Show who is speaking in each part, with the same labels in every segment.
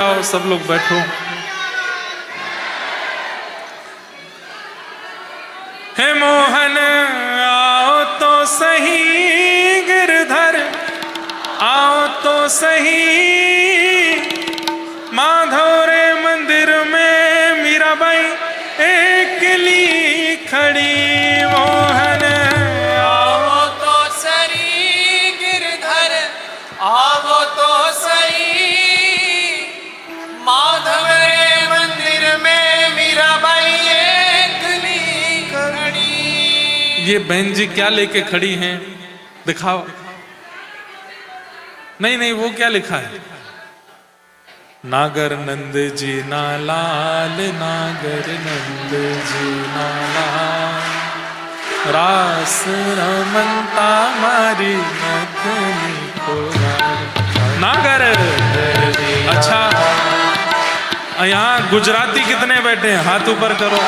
Speaker 1: आओ सब लोग बैठो। हे मोहन आओ तो सही, गिरधर आओ तो सही, माधव रे मंदिर में मीराबाई एकली खड़ी। मोहन
Speaker 2: आओ तो सही, गिरधर आओ तो सही, माधव रे मंदिर में मीराबाई एकली खड़ी।
Speaker 1: ये बहन जी क्या लेके खड़ी हैं, दिखाओ। नहीं नहीं, वो क्या लिखा है? नागर नंद जी ना लाल, नागर नंद जी ना लाल, रास रमनता मारी नथनी को नागर। अच्छा, यहाँ गुजराती कितने बैठे हैं? हाथ ऊपर करो।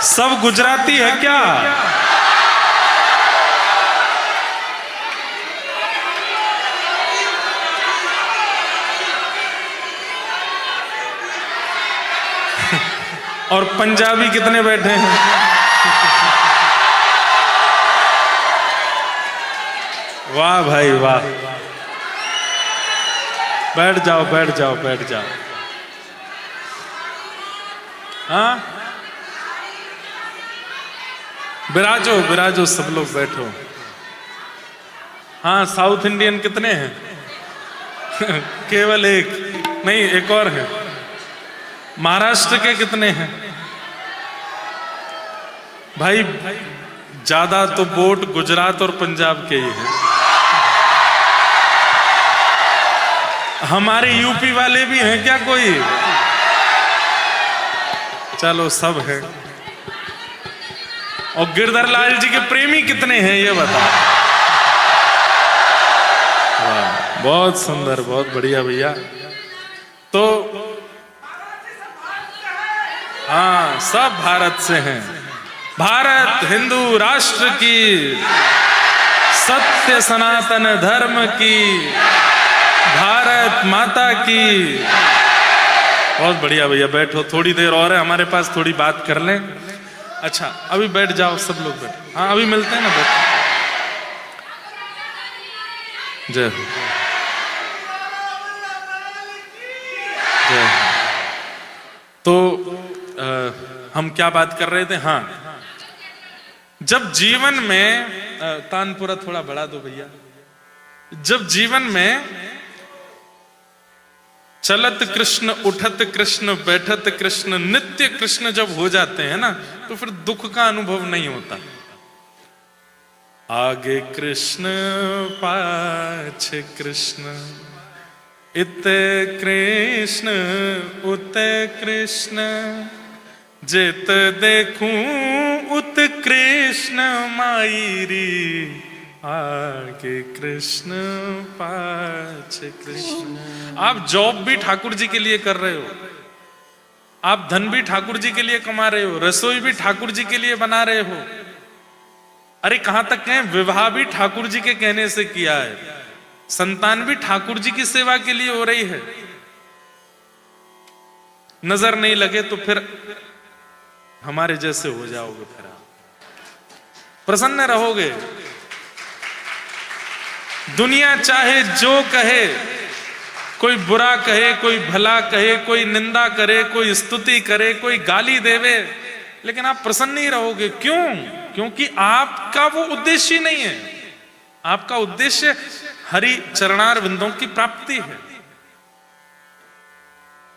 Speaker 1: सब गुजराती है क्या? और पंजाबी कितने बैठे हैं? वाह भाई वाह। बैठ जाओ बैठ जाओ बैठ जाओ। हाँ, विराजो विराजो, सब लोग बैठो। हाँ, साउथ इंडियन कितने हैं? केवल एक नहीं, एक और है। महाराष्ट्र के कितने हैं? भाई ज्यादा तो वोट गुजरात और पंजाब के ही हैं। हमारे यूपी वाले भी हैं क्या कोई? चलो सब है। और गिरधर लाल जी के प्रेमी कितने हैं ये बताओ। बहुत सुंदर, बहुत बढ़िया भैया। तो हाँ, सब भारत से हैं। भारत हिंदू राष्ट्र की, सत्य सनातन धर्म की, भारत माता की। बहुत बढ़िया भैया, बैठो। थोड़ी देर और है हमारे पास, थोड़ी बात कर लें। अच्छा, अभी बैठ जाओ सब लोग, बैठो। हाँ, अभी मिलते हैं ना, बैठो। जय हो जय हो। तो हम क्या बात कर रहे थे? हाँ, जब जीवन में तानपुरा थोड़ा बढ़ा दो भैया। जब जीवन में चलत कृष्ण, उठत कृष्ण, बैठत कृष्ण, नित्य कृष्ण जब हो जाते हैं ना, तो फिर दुख का अनुभव नहीं होता। आगे कृष्ण पाछे कृष्ण, इत कृष्ण उत कृष्ण, जित देखूं उत कृष्ण मायरी। आगे कृष्ण पाछे कृष्ण। आप जॉब भी ठाकुर जी के लिए कर रहे हो, आप धन भी ठाकुर जी के लिए कमा रहे हो, रसोई भी ठाकुर जी के लिए बना रहे हो। अरे कहां तक कहें, विवाह भी ठाकुर जी के कहने से किया है, संतान भी ठाकुर जी की सेवा के लिए हो रही है। नजर नहीं लगे तो फिर हमारे जैसे हो जाओगे, फिर आप प्रसन्न रहोगे। दुनिया चाहे जो कहे, कोई बुरा कहे, कोई भला कहे, कोई निंदा करे, कोई स्तुति करे, कोई गाली देवे, लेकिन आप प्रसन्न ही रहोगे। क्यों? क्योंकि आपका वो उद्देश्य नहीं है। आपका उद्देश्य हरि चरणार विंदों की प्राप्ति है।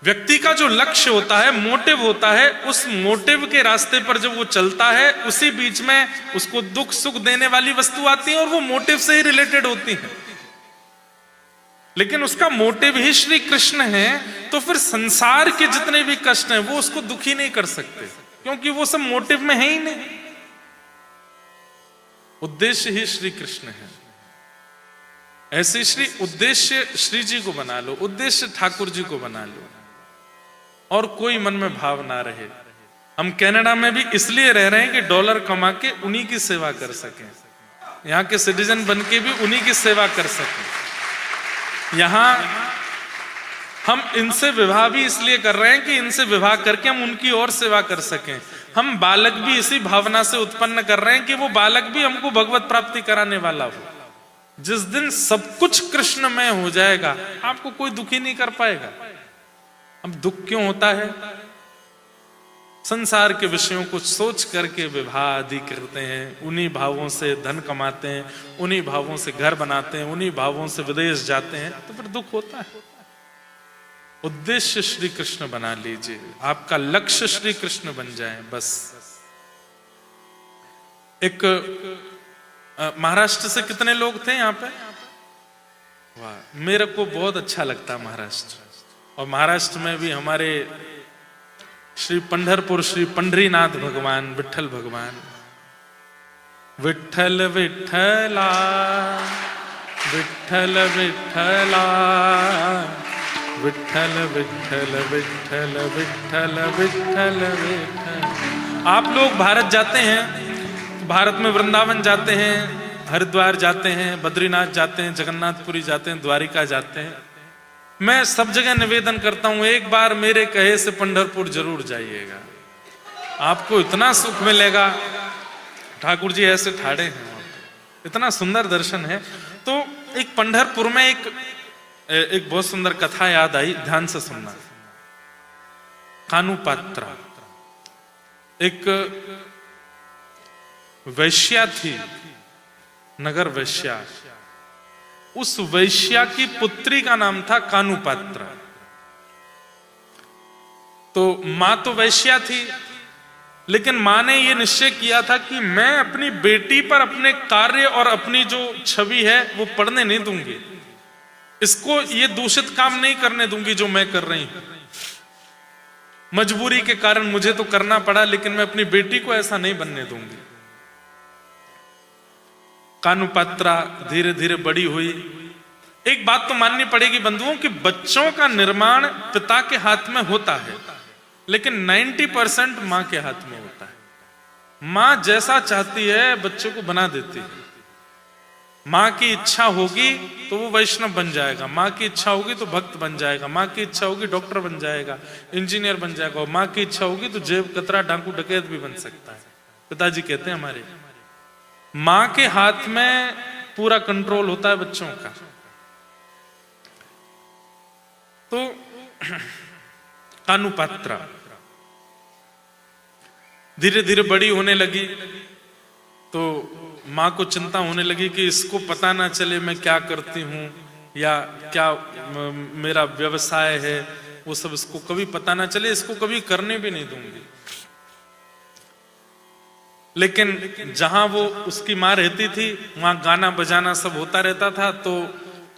Speaker 1: व्यक्ति का जो लक्ष्य होता है, मोटिव होता है, उस मोटिव के रास्ते पर जब वो चलता है, उसी बीच में उसको दुख सुख देने वाली वस्तु आती है और वो मोटिव से ही रिलेटेड होती है। लेकिन उसका मोटिव ही श्री कृष्ण है, तो फिर संसार के जितने भी कष्ट हैं वो उसको दुखी नहीं कर सकते, क्योंकि वो सब मोटिव में है ही नहीं। उद्देश्य ही श्री कृष्ण है। ऐसे श्री उद्देश्य श्री जी को बना लो, उद्देश्य ठाकुर जी को बना लो, और कोई मन में भाव ना रहे। हम कनाडा में भी इसलिए रह रहे हैं कि डॉलर कमा के उन्हीं की सेवा कर सकें, यहाँ के सिटीजन बन के भी उन्हीं की सेवा कर सकें। यहां हम इनसे विवाह भी इसलिए कर रहे हैं कि इनसे विवाह करके हम उनकी और सेवा कर सकें। हम बालक भी इसी भावना से उत्पन्न कर रहे हैं कि वो बालक भी हमको भगवत प्राप्ति कराने वाला हो। जिस दिन सब कुछ कृष्णमय हो जाएगा, आपको कोई दुखी नहीं कर पाएगा। अब दुख क्यों होता है? संसार के विषयों को सोच करके विवाह आदि करते हैं, उन्हीं भावों से धन कमाते हैं, उन्हीं भावों से घर बनाते हैं, उन्हीं भावों से विदेश जाते हैं, तो फिर दुख होता है। उद्देश्य श्री कृष्ण बना लीजिए, आपका लक्ष्य श्री कृष्ण बन जाए बस। एक महाराष्ट्र से कितने लोग थे यहाँ पे? वाह, मेरे को बहुत अच्छा लगता महाराष्ट्र। और महाराष्ट्र में भी हमारे श्री पंढरपुर श्री पंढरीनाथ भगवान, विठल भगवान, विठल विठला विठल विठला विठल विठल विठल विठल विठल विठल। आप लोग भारत जाते हैं, भारत में वृंदावन जाते हैं, हरिद्वार जाते हैं, बद्रीनाथ जाते हैं, जगन्नाथपुरी जाते हैं, द्वारिका जाते हैं। मैं सब जगह निवेदन करता हूं, एक बार मेरे कहे से पंढरपुर जरूर जाइएगा, आपको इतना सुख मिलेगा। ठाकुर जी ऐसे ठाड़े हैं, इतना सुंदर दर्शन है। तो एक पंढरपुर में एक बहुत सुंदर कथा याद आई, ध्यान से सुनना। कानुपात्रा एक वैश्या थी, नगर वैश्या। उस वैश्या की पुत्री का नाम था कानुपात्रा। तो मां तो वैश्या थी, लेकिन मां ने यह निश्चय किया था कि मैं अपनी बेटी पर अपने कार्य और अपनी जो छवि है वो पड़ने नहीं दूंगी, इसको ये दूषित काम नहीं करने दूंगी जो मैं कर रही हूं। मजबूरी के कारण मुझे तो करना पड़ा, लेकिन मैं अपनी बेटी को ऐसा नहीं बनने दूंगी। कानुपात्रा धीरे धीरे बड़ी हुई। एक बात तो माननी पड़ेगी बंधुओं कि बच्चों का निर्माण पिता के हाथ में होता है, लेकिन 90% मां के हाथ में होता है। मां जैसा चाहती है बच्चों को बना देती है। मां की इच्छा होगी तो वो वैष्णव बन जाएगा, मां की इच्छा होगी तो भक्त बन जाएगा, मां की इच्छा होगी डॉक्टर बन जाएगा, इंजीनियर बन जाएगा, और मां की इच्छा होगी तो जेब कतरा डाकू डकैत भी बन सकता है। पिताजी कहते हैं हमारे, मां के हाथ में पूरा कंट्रोल होता है बच्चों का। तो कानुपात्रा धीरे धीरे बड़ी होने लगी, तो मां को चिंता होने लगी कि इसको पता ना चले मैं क्या करती हूं या क्या मेरा व्यवसाय है, वो सब इसको कभी पता ना चले, इसको कभी करने भी नहीं दूंगी। लेकिन जहां वो उसकी मां रहती थी वहां गाना बजाना सब होता रहता था। तो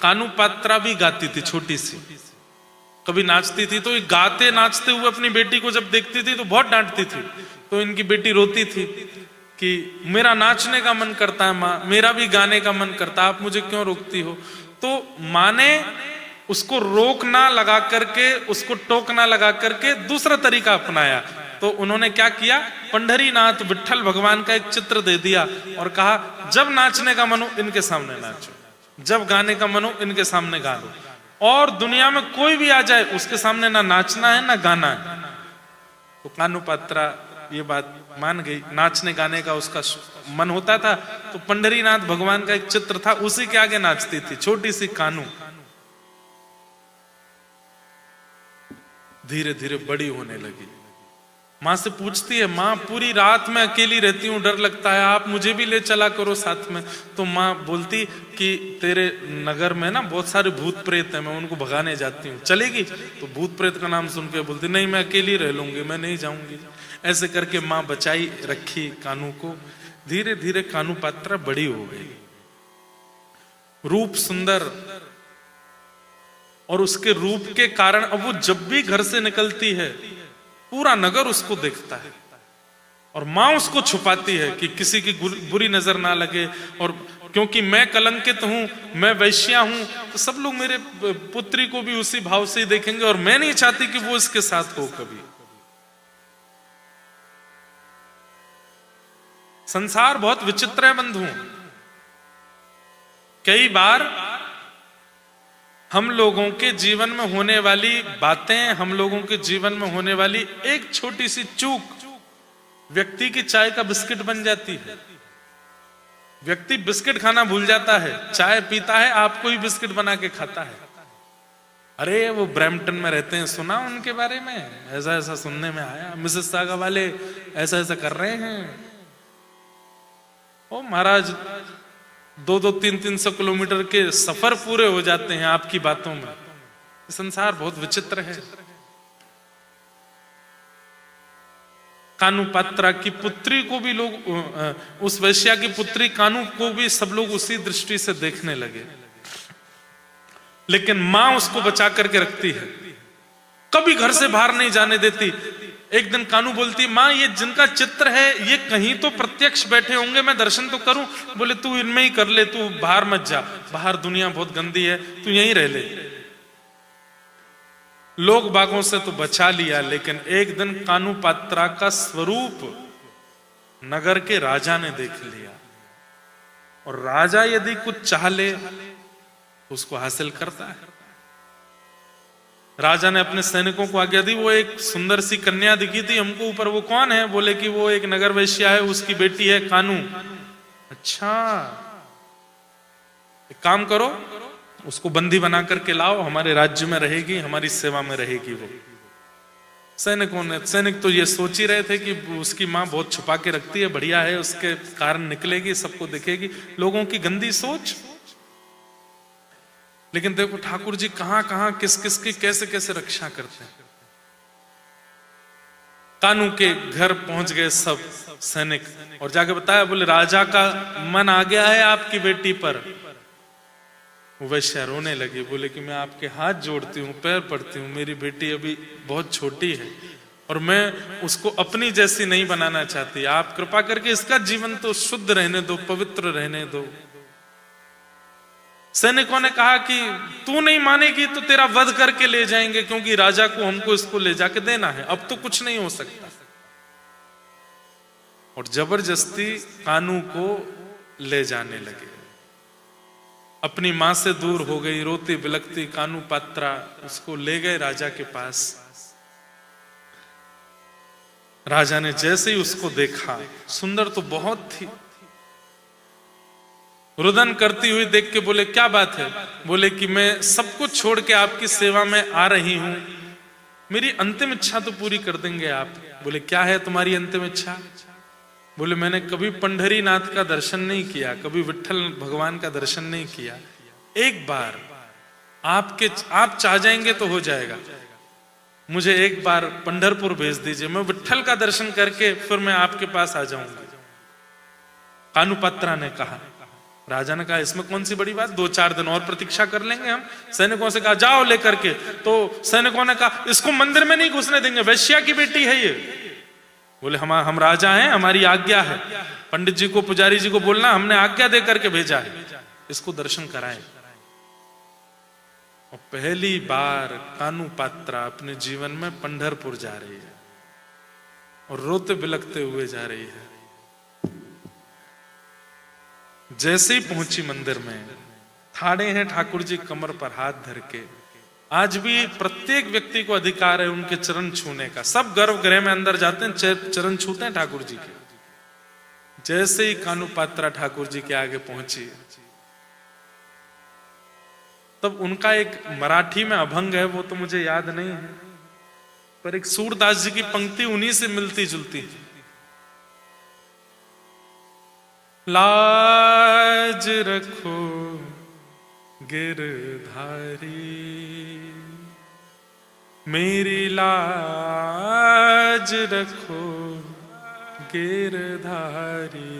Speaker 1: कानुपात्रा भी गाती थी, छोटी सी कभी नाचती थी। तो ये गाते नाचते हुए अपनी बेटी को जब देखती थी तो बहुत डांटती थी। तो इनकी बेटी रोती थी कि मेरा नाचने का मन करता है माँ, मेरा भी गाने का मन करता है, आप मुझे क्यों रोकती हो? तो माँ ने उसको रोकना लगा करके, उसको टोकना लगा करके दूसरा तरीका अपनाया। तो उन्होंने क्या किया, पंढरीनाथ विठल भगवान का एक चित्र दे दिया और कहा जब नाचने का मन हो इनके सामने नाचो, जब गाने का मन हो इनके सामने गा लो, और दुनिया में कोई भी आ जाए उसके सामने ना नाचना है ना गाना है। तो कानुपात्रा ये बात मान गई, नाचने गाने का उसका मन होता था। तो पंढरीनाथ भगवान का एक चित्र था, उसी के आगे नाचती थी, छोटी सी कानू। धीरे धीरे बड़ी होने लगी। मां से पूछती है, मां पूरी रात में अकेली रहती हूँ, डर लगता है, आप मुझे भी ले चला करो साथ में। तो मां बोलती कि तेरे नगर में ना बहुत सारे भूत प्रेत हैं, मैं उनको भगाने जाती हूँ, चलेगी? तो भूत प्रेत का नाम सुन के बोलती नहीं मैं अकेली रह लूंगी, मैं नहीं जाऊंगी। ऐसे करके मां बचाई रखी कानू को। धीरे धीरे कानुपात्रा बड़ी हो गई, रूप सुंदर, और उसके रूप के कारण अब वो जब भी घर से निकलती है पूरा नगर उसको देखता है, और मां उसको छुपाती है कि किसी की बुरी नजर ना लगे। और क्योंकि मैं कलंकित हूं, मैं वैश्या हूं, तो सब लोग मेरे पुत्री को भी उसी भाव से ही देखेंगे, और मैं नहीं चाहती कि वो इसके साथ हो कभी। संसार बहुत विचित्र है बंधु। कई बार हम लोगों के जीवन में होने वाली बातें, हम लोगों के जीवन में होने वाली एक छोटी सी चूक व्यक्ति की चाय का बिस्किट बन जाती है। व्यक्ति बिस्किट खाना भूल जाता है, चाय पीता है, आपको ही बिस्किट बना के खाता है। अरे वो ब्रैम्पटन में रहते हैं, सुना उनके बारे में, ऐसा ऐसा सुनने में आया, मिसेस सागा वाले ऐसा ऐसा कर रहे हैं। ओ महाराज, 200-300 किलोमीटर के सफर पूरे हो जाते हैं आपकी बातों में। संसार बहुत विचित्र है। कानू पात्रा की पुत्री को भी लोग, उस वैश्या की पुत्री कानू को भी सब लोग उसी दृष्टि से देखने लगे, लेकिन मां उसको बचा करके रखती है, कभी घर से बाहर नहीं जाने देती। एक दिन कानू बोलती, मां ये जिनका चित्र है ये कहीं तो प्रत्यक्ष बैठे होंगे, मैं दर्शन तो करूं। बोले तू इनमें ही कर ले, तू बाहर मत जा, बाहर दुनिया बहुत गंदी है, तू यहीं रह ले। लोग बागों से तो बचा लिया, लेकिन एक दिन कानू पात्रा का स्वरूप नगर के राजा ने देख लिया, और राजा यदि कुछ चाह ले उसको हासिल करता है। राजा ने अपने सैनिकों को आज्ञा दी, वो एक सुंदर सी कन्या दिखी थी हमको ऊपर, वो कौन है? बोले कि वो एक नगर वैश्या है, उसकी बेटी है कानू। अच्छा, एक काम करो, उसको बंदी बना करके लाओ, हमारे राज्य में रहेगी, हमारी सेवा में रहेगी वो। सैनिक तो ये सोच ही रहे थे कि उसकी माँ बहुत छुपा के रखती है, बढ़िया है, उसके कारण निकलेगी, सबको दिखेगी। लोगों की गंदी सोच। लेकिन देखो ठाकुर जी कहां कहां किस किस की कैसे कैसे रक्षा करते हैं। कानू के घर पहुंच गए सब सैनिक, और जाके बताया, बोले राजा का मन आ गया है आपकी बेटी पर। वो वैश्या रोने लगी, बोले कि मैं आपके हाथ जोड़ती हूँ, पैर पड़ती हूँ, मेरी बेटी अभी बहुत छोटी है और मैं उसको अपनी जैसी नहीं बनाना चाहती, आप कृपा करके इसका जीवन तो शुद्ध रहने दो, पवित्र रहने दो। सैनिकों ने कहा कि तू नहीं मानेगी तो तेरा वध करके ले जाएंगे, क्योंकि राजा को हमको इसको ले जाके देना है, अब तो कुछ नहीं हो सकता। और जबरदस्ती कानू को ले जाने लगे। अपनी मां से दूर हो गई, रोती बिलखती कानू पात्रा उसको ले गए राजा के पास। राजा ने जैसे ही उसको देखा, सुंदर तो बहुत थी, रुदन करती हुई देख के बोले क्या बात है? बोले कि मैं सब कुछ छोड़ के आपकी सेवा में आ रही हूं, मेरी अंतिम इच्छा तो पूरी कर देंगे आप। बोले क्या है तुम्हारी अंतिम इच्छा? बोले मैंने कभी पंढरीनाथ का दर्शन नहीं किया, कभी विट्ठल भगवान का दर्शन नहीं किया, एक बार आप चाह जाएंगे तो हो जाएगा, मुझे एक बार पंढरपुर भेज दीजिए, मैं विट्ठल का दर्शन करके फिर मैं आपके पास आ जाऊंगा। कानू पात्रा ने कहा। राजा ने कहा इसमें कौन सी बड़ी बात, 2-4 दिन और प्रतीक्षा कर लेंगे हम। सैनिकों से कहा जाओ लेकर के, तो सैनिकों ने कहा इसको मंदिर में नहीं घुसने देंगे, वैश्या की बेटी है ये। बोले हम राजा हैं, हमारी आज्ञा है, पंडित जी को पुजारी जी को बोलना हमने आज्ञा दे करके भेजा है, इसको दर्शन कराएं। और पहली बार कानू पात्रा अपने जीवन में पंढरपुर जा रही है और रोते बिलखते हुए जा रही है। जैसे ही पहुंची मंदिर में, ठाड़े हैं ठाकुर जी कमर पर हाथ धर के। आज भी प्रत्येक व्यक्ति को अधिकार है उनके चरण छूने का, सब गर्भगृह में अंदर जाते हैं, चरण छूते हैं ठाकुर जी के। जैसे ही कानू पात्रा ठाकुर जी के आगे पहुंची, तब उनका एक मराठी में अभंग है, वो तो मुझे याद नहीं है, पर एक सूरदास जी की पंक्ति उन्हीं से मिलती जुलती थी। लाज रखो गिरधारी, मेरी लाज रखो गिरधारी,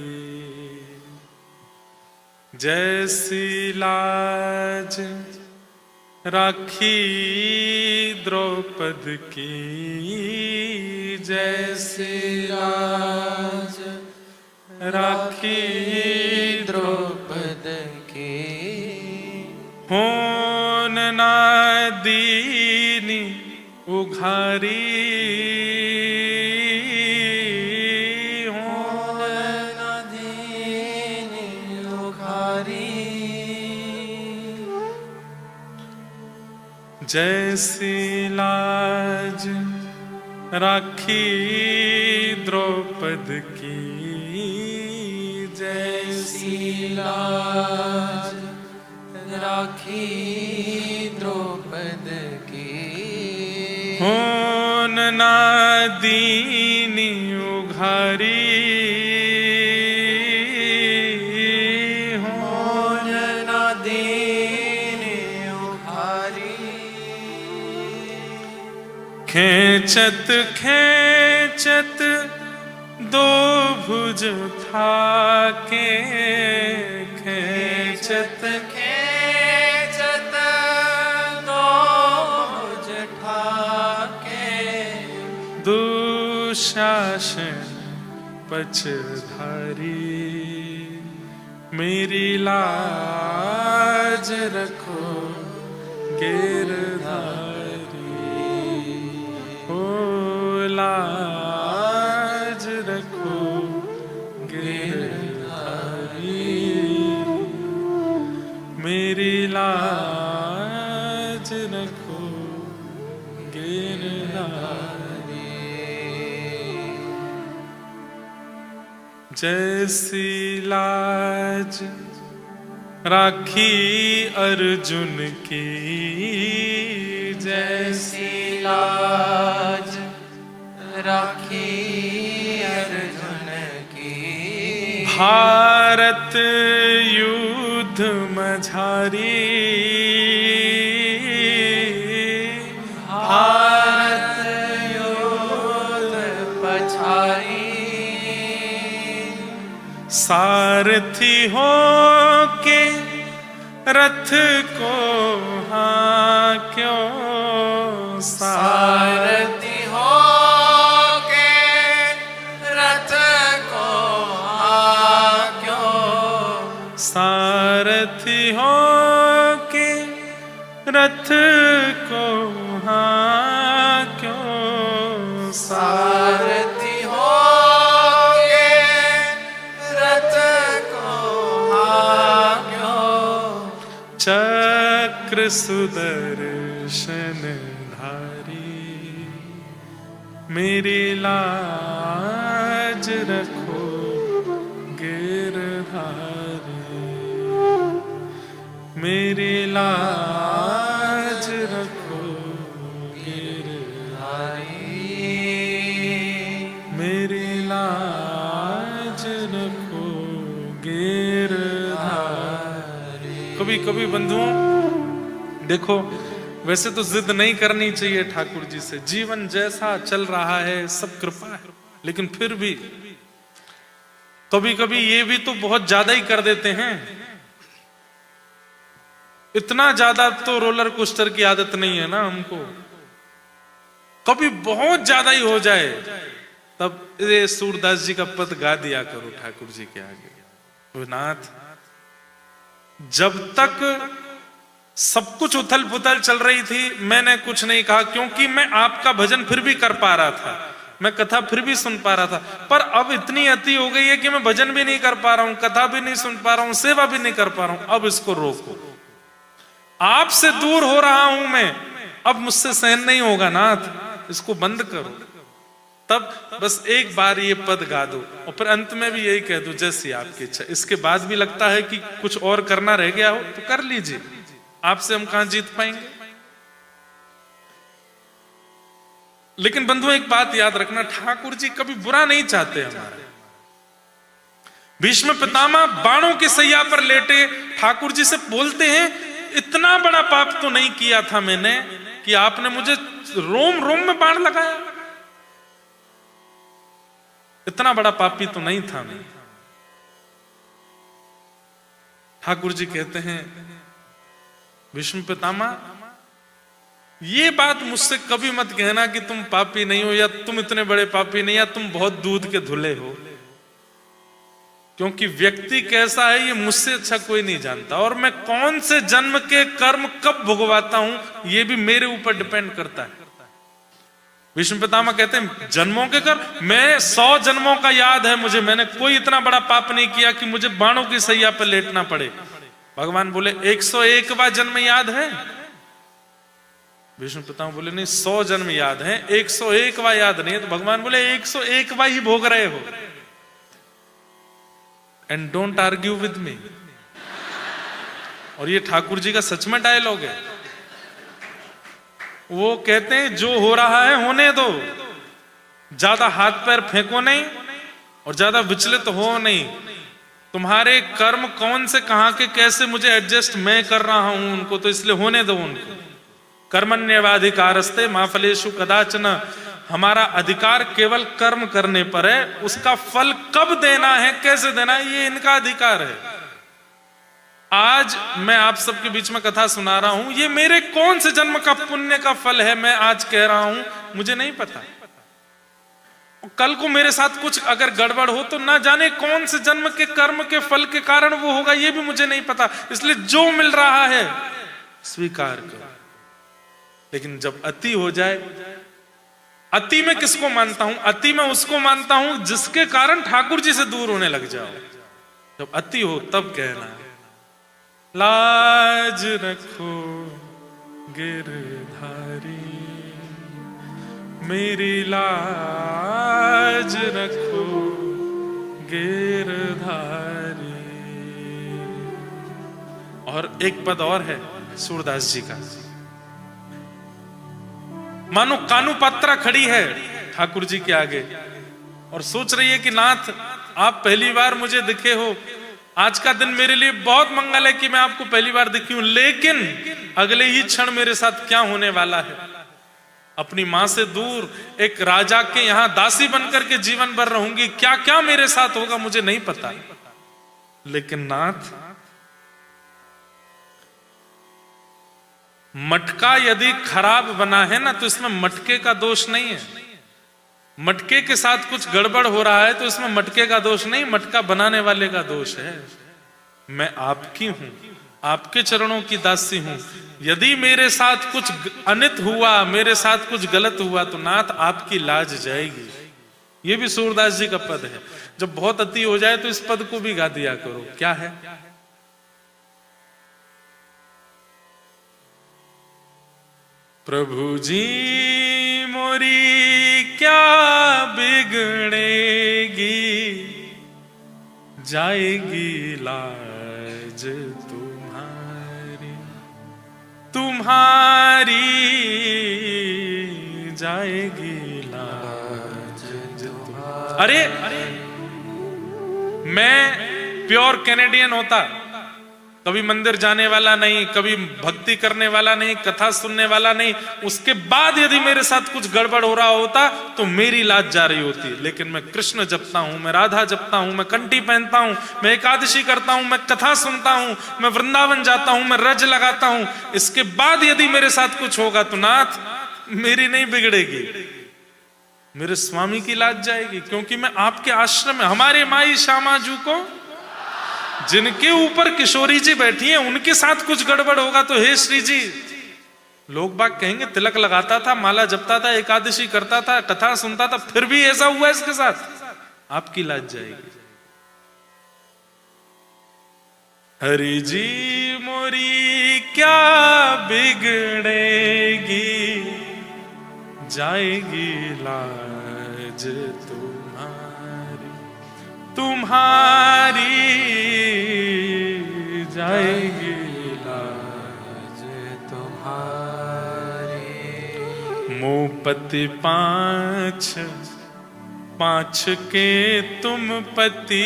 Speaker 1: जैसी लाज राखी द्रौपद की, जैसी लाज राखी द्रौपद की, होन ना दीनी उघारी, होन ना दीनी उघारी, जैसी लाज राखी द्रौपद की,
Speaker 2: जैसी लाज राखी द्रौपद की,
Speaker 1: होन ना दीनी उघारी,
Speaker 2: होन ना दीनी उघारी,
Speaker 1: खेचत खेचत दो भुज थाके, खेचत
Speaker 2: खेचत दो भुज ठाके,
Speaker 1: दुशासन पछधारी, मेरी लाज रखो गिरधारी, ओ लाज रखो गिरधारी, मेरी लाज रखो गिरधारी। जैसी लाज राखी अर्जुन की,
Speaker 2: जैसी लाज राखी अर्जुन की,
Speaker 1: भारत युद्ध मझारी,
Speaker 2: भारत युद्ध पछारी,
Speaker 1: सारथी हो के रथ को हांक्यो,
Speaker 2: सारथी हो के रथ को हांक्यो,
Speaker 1: सारथी हो के रथ को हांक्यो,
Speaker 2: सारथी हो के रथ को हांक्यो,
Speaker 1: चक्र सुदर्शन धारी, मेरी लाज रखो गिरधारी, मेरी लाज रखो गिरधारी, मेरी लाज रखो गिरधारी। कभी कभी बंधुओं देखो, वैसे तो जिद नहीं करनी चाहिए ठाकुर जी से, जीवन जैसा चल रहा है सब कृपा है, लेकिन फिर भी कभी कभी ये भी तो बहुत ज्यादा ही कर देते हैं। इतना ज्यादा तो रोलर कोस्टर की आदत नहीं है ना हमको, कभी बहुत ज्यादा ही हो जाए तब ये सूरदास जी का पद गा दिया करो ठाकुर जी के आगे, नाथ जब तक सब कुछ उथल पुथल चल रही थी मैंने कुछ नहीं कहा, क्योंकि मैं आपका भजन फिर भी कर पा रहा था, मैं कथा फिर भी सुन पा रहा था, पर अब इतनी अति हो गई है कि मैं भजन भी नहीं कर पा रहा हूं, कथा भी नहीं सुन पा रहा हूं, सेवा भी नहीं कर पा रहा हूं, अब इसको रोको, आपसे दूर हो रहा हूं मैं, अब मुझसे सहन नहीं होगा नाथ, इसको बंद करो। तब बस एक बार ये पद गा दो और फिर अंत में भी यही कह दो जैसी आपकी इच्छा। इसके बाद भी लगता है कि कुछ और करना रह गया हो तो कर लीजिए, आपसे हम कहां जीत पाएंगे। लेकिन बंधुओं एक बात याद रखना, ठाकुर जी कभी बुरा नहीं चाहते हमारा। भीष्म पितामह बाणों की सैया पर लेटे ठाकुर जी से बोलते हैं, इतना बड़ा पाप तो नहीं किया था मैंने कि आपने मुझे रोम रोम में बाण लगाया, इतना बड़ा पापी तो नहीं था मैं। ठाकुर जी कहते हैं, भीष्म पितामह ये बात मुझसे कभी मत कहना कि तुम पापी नहीं हो, या तुम इतने बड़े पापी नहीं, या तुम बहुत दूध के धुले हो, क्योंकि व्यक्ति कैसा है ये मुझसे अच्छा कोई नहीं जानता, और मैं कौन से जन्म के कर्म कब भुगवाता हूं ये भी मेरे ऊपर डिपेंड करता है। भीष्म पितामह कहते हैं, जन्मों के कर्म, मैं 100 जन्मों का याद है मुझे, मैंने कोई इतना बड़ा पाप नहीं किया कि मुझे बाणों की सैया पर लेटना पड़े। भगवान बोले, 101वां जन्म याद है? विष्णु पितामह बोले नहीं 100 जन्म याद हैं, 101वां याद नहीं है। तो भगवान बोले 101वां ही भोग रहे हो। And don't argue with me. और ये ठाकुर जी का सच में डायलॉग है। वो कहते हैं जो हो रहा है होने दो, ज्यादा हाथ पैर फेंको नहीं और ज्यादा विचलित हो नहीं। तुम्हारे कर्म कौन से कहां के कैसे मुझे एडजस्ट मैं कर रहा हूं उनको, तो इसलिए होने दो उनको। कर्मण्येवाधिकारस्ते मा फलेषु कदाचन। हमारा अधिकार केवल कर्म करने पर है, उसका फल कब देना है कैसे देना है ये इनका अधिकार है। आज मैं आप सबके बीच में कथा सुना रहा हूं, ये मेरे कौन से जन्म का पुण्य का फल है मैं आज कह रहा हूं, मुझे नहीं पता। कल को मेरे साथ कुछ अगर गड़बड़ हो तो ना जाने कौन से जन्म के कर्म के फल के कारण वो होगा, ये भी मुझे नहीं पता। इसलिए जो मिल रहा है स्वीकार करो। लेकिन जब अति हो जाए, अति में किसको मानता हूं? अति में उसको मानता हूं जिसके कारण ठाकुर जी से दूर होने लग जाओ। जब अति हो तब कहना लाज रखो गिरधारी, मेरी लाज रखो गिरधारी। और एक पद और है सूरदास जी का। मानो कानू पात्रा खड़ी है ठाकुर जी के आगे और सोच रही है कि नाथ आप पहली बार मुझे दिखे हो, आज का दिन मेरे लिए बहुत मंगल है कि मैं आपको पहली बार दिखी हूं, लेकिन अगले ही क्षण मेरे साथ क्या होने वाला है। अपनी मां से दूर एक राजा के यहां दासी बनकर के जीवन भर रहूंगी, क्या क्या मेरे साथ होगा मुझे नहीं पता। लेकिन नाथ मटका यदि खराब बना है ना तो इसमें मटके का दोष नहीं है। मटके के साथ कुछ गड़बड़ हो रहा है तो इसमें मटके का दोष नहीं, मटका बनाने वाले का दोष है। मैं आपकी हूं, आपके चरणों की दासी हूं। यदि मेरे साथ कुछ अनित हुआ, मेरे साथ कुछ गलत हुआ तो नाथ आपकी लाज जाएगी। ये भी सूरदास जी का पद है। जब बहुत अति हो जाए तो इस पद को भी गा दिया करो। क्या है? प्रभु जी मोरी क्या बिगड़ेगी, जाएगी लाज तुम्हारी, तुम्हारी जाएगी लाज तुम्हारी। अरे मैं प्योर कैनेडियन होता, कभी मंदिर जाने वाला नहीं, कभी भक्ति करने वाला नहीं, कथा सुनने वाला नहीं, उसके बाद यदि मेरे साथ कुछ गड़बड़ हो रहा होता तो मेरी लाज जा रही होती। लेकिन मैं कृष्ण जपता हूं, मैं राधा जपता हूं, मैं कंठी पहनता हूं, मैं एकादशी करता हूं, मैं कथा सुनता हूं, मैं वृंदावन जाता हूं, मैं रज लगाता हूं। इसके बाद यदि मेरे साथ कुछ होगा तो नाथ मेरी नहीं बिगड़ेगी, मेरे स्वामी की लाज जाएगी, क्योंकि मैं आपके आश्रम में। हमारे माई श्यामा जू को जिनके ऊपर किशोरी जी बैठी हैं उनके साथ कुछ गड़बड़ होगा तो हे श्री जी, लोग बाग कहेंगे तिलक लगाता था, माला जपता था, एकादशी करता था, कथा सुनता था, फिर भी ऐसा हुआ इसके साथ, आपकी लाज जाएगी। हरि जी मोरी क्या बिगड़ेगी, जाएगी लाज तुम्हारी, तुम्हारी जाएगी लाज तुम्हारी। मोपति पांच पांच के तुम पति,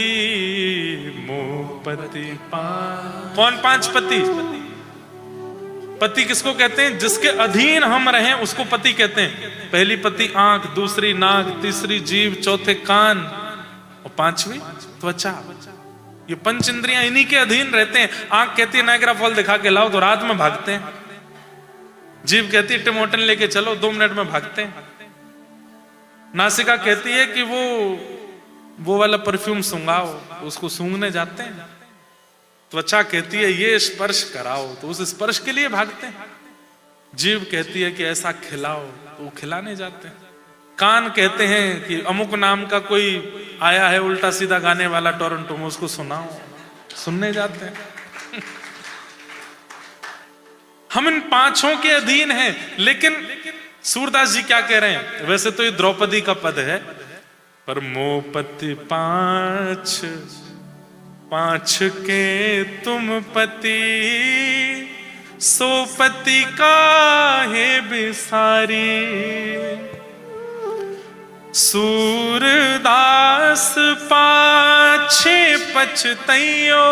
Speaker 1: मोपति पांच। कौन पांच पति? पति किसको कहते हैं? जिसके अधीन हम रहें उसको पति कहते हैं। पहली पति आंख, दूसरी नाक, तीसरी जीभ, चौथे कान और पांचवी त्वचा। ये पंच इंद्रियां इन्हीं के अधीन रहते हैं। आंख कहती है नायग्रा फॉल दिखा के लाओ तो रात में भागते हैं। जीभ कहती है टिमोटन लेके चलो, 2 मिनट में भागते हैं। नासिका कहती है कि वो वाला परफ्यूम सूंघाओ, उसको सूंघने जाते हैं। त्वचा कहती है ये स्पर्श कराओ, तो उस स्पर्श के लिए भागते हैं। जीभ कहती है कि ऐसा खिलाओ, तो वो खिलाने जाते हैं। कान कहते हैं कि अमुक नाम का कोई आया है उल्टा सीधा गाने वाला टोरंटो में, उसको सुनाओ, सुनने जाते हैं। हम इन पांचों के अधीन हैं। लेकिन सूरदास जी क्या कह रहे हैं? वैसे तो ये द्रौपदी का पद है, पर मोपति पांच, पांच के तुम पति, सो पति काहे बिसारी। सूरदास पाछे पछतइयो,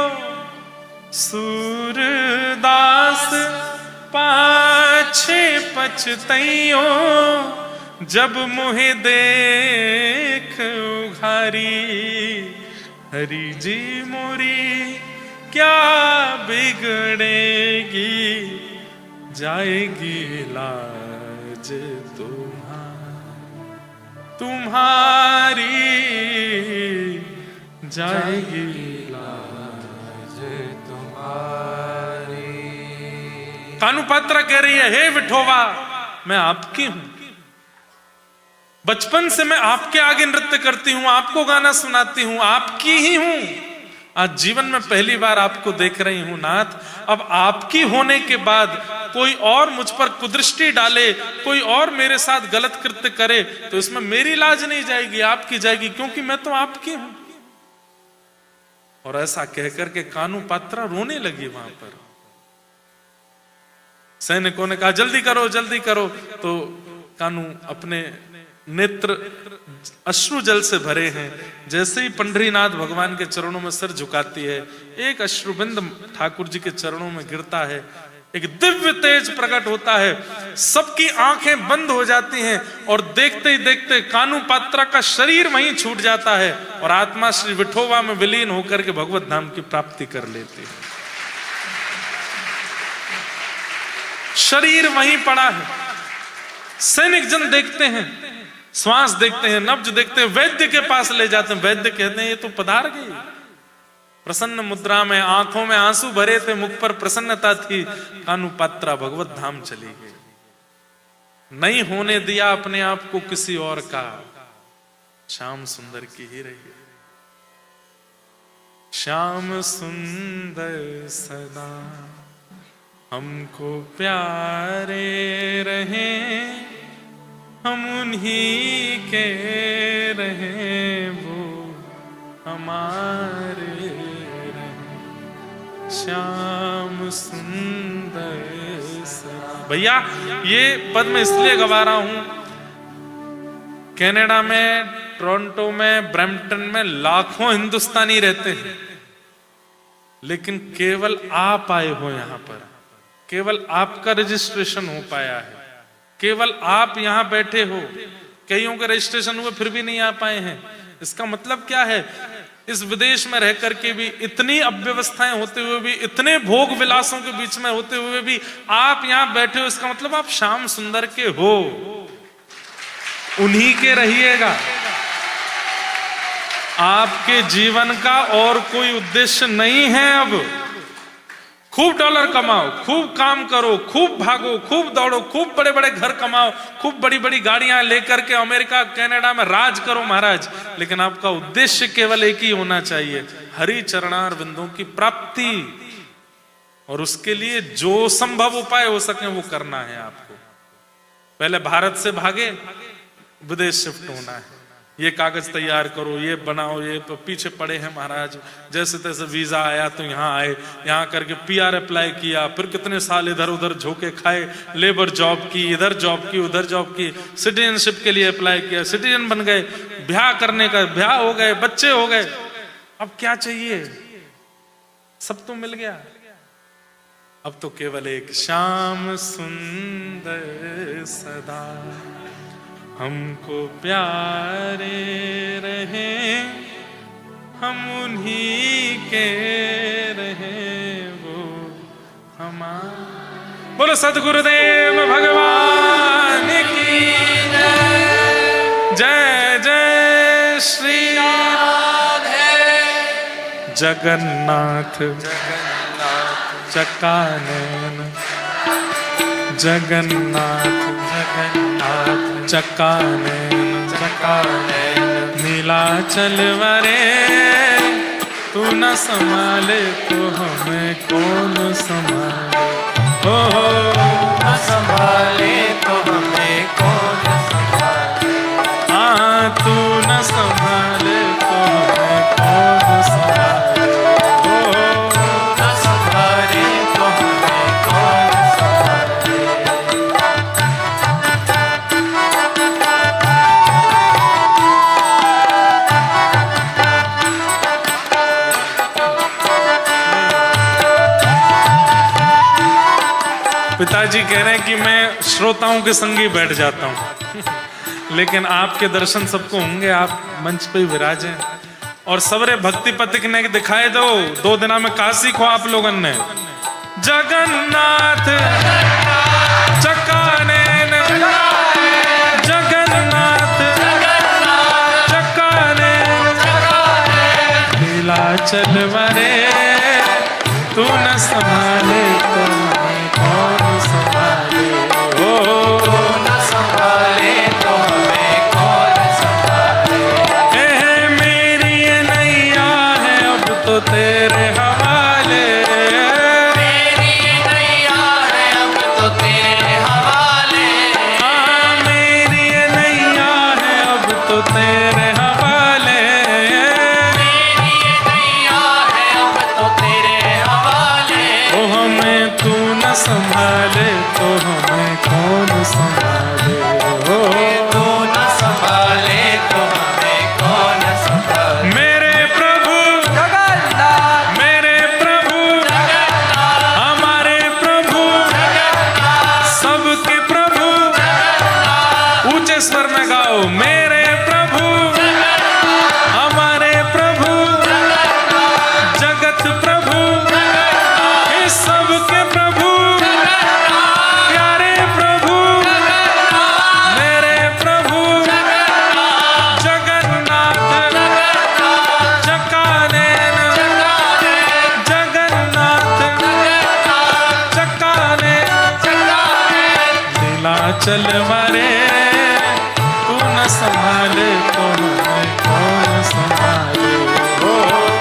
Speaker 1: सूरदास पाछे पछतइयो, जब मुहे देख उघारी। हरि जी मोरी क्या बिगड़ेगी, जाएगी लाज तुम्हारी, जाएगी लाज तुम्हारी। कानुपात्रा कह रही है, हे विठोबा मैं आपकी हूं, बचपन से मैं आपके आगे नृत्य करती हूं, आपको गाना सुनाती हूं, आपकी ही हूं। आज जीवन में पहली बार आपको देख रही हूं नाथ। अब आपकी होने के बाद कोई और मुझ पर कुदृष्टि डाले, कोई और मेरे साथ गलत कृत्य करे, तो इसमें मेरी लाज नहीं जाएगी, आपकी जाएगी, क्योंकि मैं तो आपकी हूं। और ऐसा कहकर के कानुपात्रा रोने लगी वहां पर। सैनिकों ने कहा जल्दी करो जल्दी करो, तो कानू अपने नेत्र अश्रु जल से भरे हैं। जैसे ही पंढरीनाथ भगवान के चरणों में सिर झुकाती है, एक अश्रुबिंद ठाकुर जी के चरणों में गिरता है, एक दिव्य तेज प्रकट होता है, सबकी आंखें बंद हो जाती हैं और देखते ही देखते कानुपात्रा का शरीर वहीं छूट जाता है और आत्मा श्री विठोबा में विलीन होकर के भगवत धाम की प्राप्ति कर लेती है। शरीर वहीं पड़ा है। सैनिक जन देखते हैं, श्वास देखते हैं, नब्ज देखते हैं, वैद्य के पास ले जाते हैं। वैद्य कहते हैं ये तो पधार गई। प्रसन्न मुद्रा में, आंखों में आंसू भरे थे, मुख पर प्रसन्नता थी। कानुपात्रा भगवत धाम चली गई, नहीं होने दिया अपने आप को किसी और का, श्याम सुंदर की ही रही। श्याम सुंदर सदा हमको प्यारे रहे, हम उन्हीं के रहे, वो हमारे रहे। श्याम सुंदर सदा। भैया ये पद मैं इसलिए गवा रहा हूं, कनाडा में, टोरंटो में, ब्रैम्पटन में लाखों हिंदुस्तानी रहते हैं, लेकिन केवल आप आए हो यहां पर, केवल आपका रजिस्ट्रेशन हो पाया है, केवल आप यहां बैठे हो। कईयों के रजिस्ट्रेशन हुए फिर भी नहीं आ पाए हैं। इसका मतलब क्या है? इस विदेश में रह करके भी, इतनी अव्यवस्थाएं होते हुए भी, इतने भोग विलासों के बीच में होते हुए भी आप यहां बैठे हो, इसका मतलब आप श्याम सुंदर के हो, उन्हीं के रहिएगा। आपके जीवन का और कोई उद्देश्य नहीं है। अब खूब डॉलर कमाओ, खूब काम करो, खूब भागो, खूब दौड़ो, खूब बड़े बड़े घर कमाओ, खूब बड़ी बड़ी गाड़ियां लेकर के अमेरिका कनाडा में राज करो महाराज, लेकिन आपका उद्देश्य केवल एक ही होना चाहिए, हरि चरणार बिंदों की प्राप्ति। और उसके लिए जो संभव उपाय हो सके वो करना है आपको। पहले भारत से भागे, विदेश शिफ्ट होना है, ये कागज तैयार करो, ये बनाओ, ये तो पीछे पड़े हैं महाराज। जैसे तैसे वीजा आया तो यहाँ आए, यहाँ करके पीआर अप्लाई किया, फिर कितने साल इधर उधर झोंके खाए, लेबर जॉब की, इधर जॉब की, उधर जॉब की, सिटीजनशिप के लिए अप्लाई किया, सिटीजन बन गए, ब्याह करने का ब्याह हो गए, बच्चे हो गए, अब क्या चाहिए? सब तो मिल गया। अब तो केवल एक श्याम सुंदर सदा हमको प्यारे रहे, हम उन्हीं के रहे, वो हमारे। बोलो सद्गुरुदेव भगवान की जय। जय श्री जगन्नाथ चकानन, जगन्नाथ चकानन नीलाचल वरे, तू न संभाले तो हमें कौन संभाले। हो
Speaker 2: न संभाले तो हमें कौन संभाले।
Speaker 1: हाँ तू न संभाले तो हमें कौन संभाले, हो
Speaker 2: न संभाले तो हमें कौन संभाले।
Speaker 1: पिताजी कह रहे हैं कि मैं श्रोताओं के संग ही बैठ जाता हूँ लेकिन आपके दर्शन सबको होंगे, आप मंच पे ही विराजे और सबरे भक्ति पथिक ने दिखाए दो 2 दिना में का सीखो आप लोगन ने। जगन्नाथ चकाने जगन्नाथ चकाने लीला चल मरे तू न संभाले तो हमें कौन संभाले, हो
Speaker 2: न संभाले तो हमें कौन संभाले।
Speaker 1: मेरी ये नैया है अब तो तेरे हवाले,
Speaker 2: मेरी नैया है अब तो तेरे हवाले।
Speaker 1: हाँ मेरी ये नैया है अब तो तेरे हवाले,
Speaker 2: मेरी नैया है अब तो तेरे हवाले।
Speaker 1: ओ हमें तू न संभाले तो हमें कौन संभाले, हो
Speaker 2: तू न संभाले तो हमें कौन संभाले।
Speaker 1: मेरे प्रभु
Speaker 2: जगन्नाथ
Speaker 1: मेरे प्रभु
Speaker 2: जगन्नाथ
Speaker 1: हमारे प्रभु सबके प्रभु, ऊंचे स्वर में गाओ मेरे प्रभु हमारे प्रभु जगत प्रभु हे सबके प्रभु प्यारे प्रभु मेरे प्रभु जगन्नाथ चकाने जगन्नाथ चकाने लीला चल मारे तू न संभाले तो हमें कौन संभाले, हो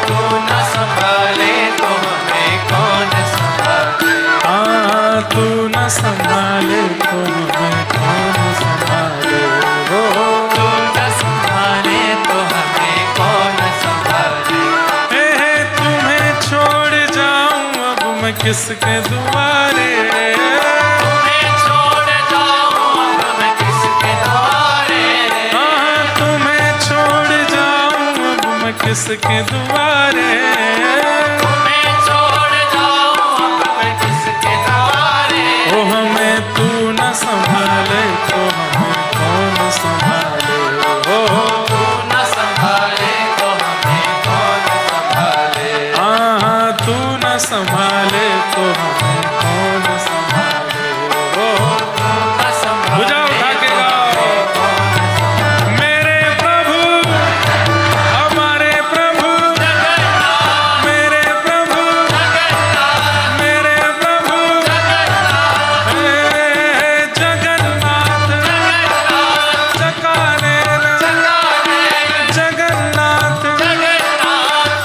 Speaker 2: तू न संभाले तो हमें कौन संभाले।
Speaker 1: हाँ तू न संभाले तो हमें कौन संभाले, हो
Speaker 2: तू न संभाले तो हमें कौन संभाले।
Speaker 1: हे तुम्हें छोड़ जाऊं अब मैं किसके दुआरे,
Speaker 2: तुम्हें छोड़ जाऊं अब मैं किसके द्वारे।
Speaker 1: हाँ तुम्हें छोड़ जाऊं अब मैं किसके दुआरे,
Speaker 2: तुम्हें छोड़ जाऊं अब मैं किसके द्वारे।
Speaker 1: ओ हमें तू न संभाले तो हमें कौन संभाले, हो
Speaker 2: तू न संभाले तो हमें कौन संभाले।
Speaker 1: हाँ तू न संभाले तो हमें कौन संभाले, हो
Speaker 2: तू न संभाले
Speaker 1: भुजा उठा के गाओ
Speaker 2: कौन संभाले।
Speaker 1: मेरे प्रभु हमारे प्रभु मेरे प्रभु मेरे प्रभु हे जगन्नाथ चकाने जगन्नाथ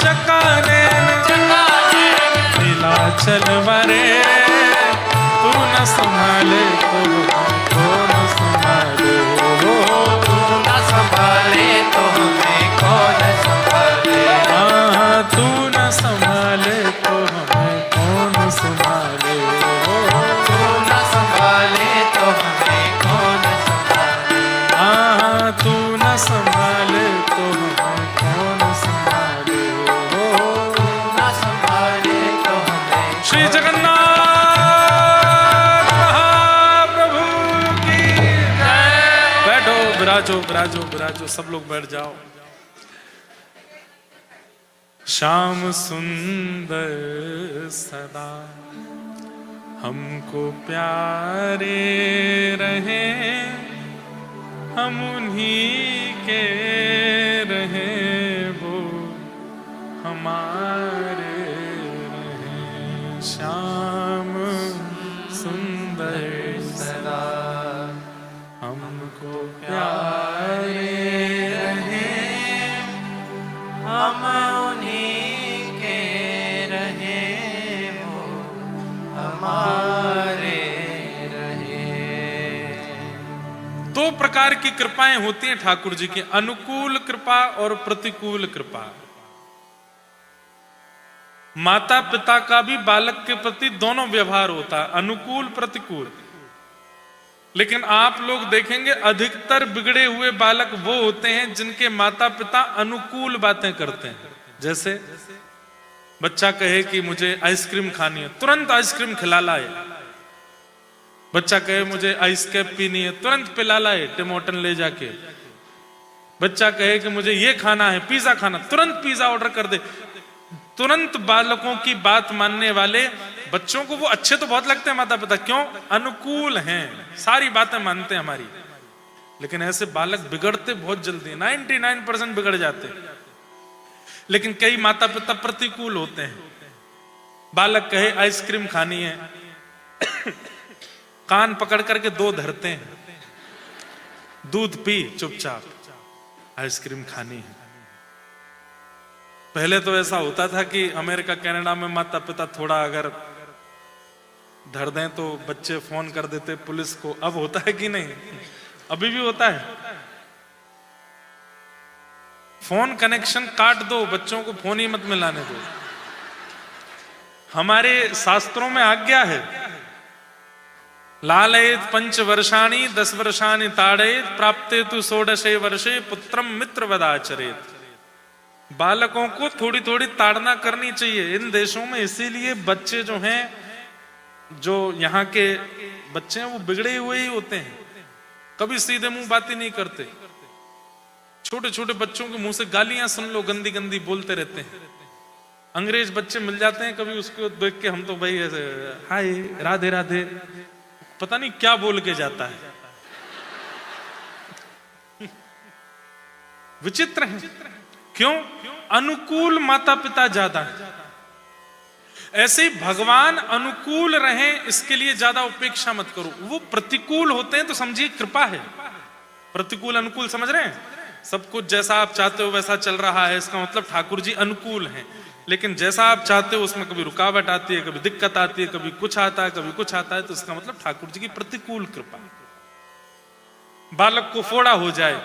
Speaker 1: चकाने लीला चल मरे तू न संभाले तो हमें कौन संभाले, हो
Speaker 2: तू न संभाले तो हमें कौन संभाले।
Speaker 1: हाँ तू न संभाले तो हमें कौन संभाले, हो
Speaker 2: तू न संभाले तो हमें कौन संभाले।
Speaker 1: हाँ तू न संभाले तो हमें कौन संभाले, हो
Speaker 2: न संभाले तो हमें
Speaker 1: श्री जगन्नाथ महाप्रभु की जय। बैठो विराजो विराजो विराजो सब लोग बैठ जाओ। श्याम सुंदर सदा हमको प्यारे रहे हम उन्हीं के रहे वो हमारे रहे। श्याम सुंदर
Speaker 2: सदा
Speaker 1: हमको प्यारे रहे
Speaker 2: हम उन्हीं के रहे वो हमारे
Speaker 1: दो प्रकार की कृपाएं होती हैं ठाकुर जी की, अनुकूल कृपा और प्रतिकूल कृपा। माता पिता का भी बालक के प्रति दोनों व्यवहार होता है, अनुकूल प्रतिकूल। लेकिन आप लोग देखेंगे अधिकतर बिगड़े हुए बालक वो होते हैं जिनके माता पिता अनुकूल बातें करते हैं। जैसे बच्चा कहे कि मुझे आइसक्रीम खानी है, तुरंत आइसक्रीम खिला लाए। बच्चा कहे मुझे आइस कैप पीनी है, तुरंत पिला लाए टिम हॉर्टन ले जाके। बच्चा कहे कि मुझे ये खाना है, पिज्जा खाना, तुरंत पिज्जा ऑर्डर कर दे। तुरंत बालकों की बात मानने वाले बच्चों को वो अच्छे तो बहुत लगते हैं माता पिता, क्यों? अनुकूल हैं, सारी बातें मानते हैं हमारी। लेकिन ऐसे बालक बिगड़ते बहुत जल्दी, 99% बिगड़ जाते। लेकिन कई माता पिता प्रतिकूल होते हैं। बालक कहे आइसक्रीम खानी है, कान पकड़ करके दो धरते हैं, दूध पी चुपचाप, आइसक्रीम खानी है। पहले तो ऐसा होता था कि अमेरिका कनाडा में माता पिता थोड़ा अगर धर दें तो बच्चे फोन कर देते पुलिस को। अब होता है कि नहीं? अभी भी होता है। फोन कनेक्शन काट दो, बच्चों को फोन ही मत मिलाने दो। हमारे शास्त्रों में आज्ञा है, लालयेत 5 वर्षाणि 10 वर्षाणि ताड़येत प्राप्ते तु 16 वर्षे पुत्रम मित्रवदाचरेत। बालकों को थोड़ी थोड़ी ताड़ना करनी चाहिए इन देशों में। इसीलिए बच्चे जो हैं, जो यहाँ के बच्चे हैं, वो बिगड़े हुए ही होते हैं, कभी सीधे मुंह बात ही नहीं करते। छोटे छोटे बच्चों के मुंह से गालियां सुन लो, गंदी गंदी बोलते रहते हैं। अंग्रेज बच्चे मिल जाते हैं कभी, उसको देख के हम तो भाई हाय राधे राधे, पता नहीं क्या बोल के जाता है। विचित्र है। क्यों? अनुकूल माता पिता ज्यादा है। ऐसे ही भगवान अनुकूल रहें, इसके लिए ज्यादा उपेक्षा मत करो। वो प्रतिकूल होते हैं तो समझिए कृपा है। प्रतिकूल अनुकूल समझ रहे हैं? सब कुछ जैसा आप चाहते हो वैसा चल रहा है, इसका मतलब ठाकुर जी अनुकूल हैं। लेकिन जैसा आप चाहते हो उसमें कभी रुकावट आती है, कभी दिक्कत आती है, कभी कुछ आता है, कभी कुछ आता है, तो इसका मतलब ठाकुर जी की प्रतिकूल कृपा। बालक को फोड़ा हो जाए,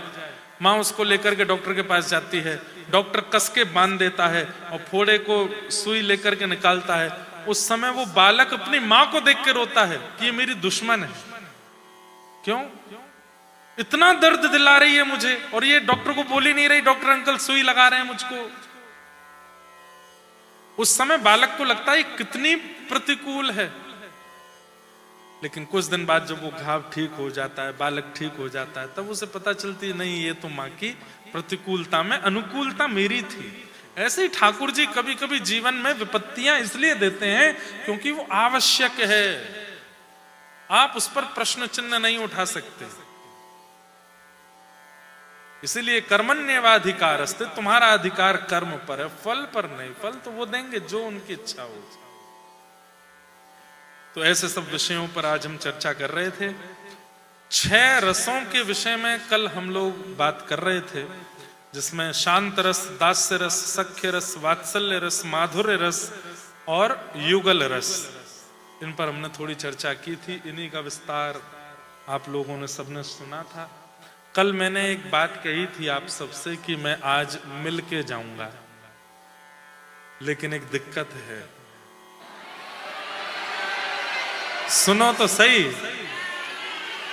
Speaker 1: माँ उसको लेकर के डॉक्टर के पास जाती है, डॉक्टर कस के बांध देता है और फोड़े को सुई लेकर के निकालता है। उस समय वो बालक अपनी माँ को देख के रोता है कि ये मेरी दुश्मन है। क्यों? इतना दर्द दिला रही है मुझे और ये डॉक्टर को बोल ही नहीं रही, डॉक्टर अंकल सुई लगा रहे हैं मुझको। उस समय बालक को लगता है कितनी प्रतिकूल है। लेकिन कुछ दिन बाद जब वो घाव ठीक हो जाता है, बालक ठीक हो जाता है, तब उसे पता चलती है नहीं, ये तो माँ की प्रतिकूलता में अनुकूलता मेरी थी। ऐसे ही ठाकुर जी कभी कभी जीवन में विपत्तियां इसलिए देते हैं क्योंकि वो आवश्यक है। आप उस पर प्रश्न चिन्ह नहीं उठा सकते। इसीलिए कर्मण्येवाधिकार अस्ति, तुम्हारा अधिकार कर्म पर है, फल पर नहीं। फल तो वो देंगे जो उनकी इच्छा हो। तो ऐसे सब विषयों पर आज हम चर्चा कर रहे थे। 6 रसों के विषय में कल हम लोग बात कर रहे थे, जिसमें शांत रस, दास्य रस, सख्य रस, वात्सल्य रस, माधुर्य रस और युगल रस, इन पर हमने थोड़ी चर्चा की थी। इन्हीं का विस्तार आप लोगों ने सबने सुना था। कल मैंने एक बात कही थी आप सबसे कि मैं आज मिल के जाऊंगा, लेकिन एक दिक्कत है। सुनो तो सही,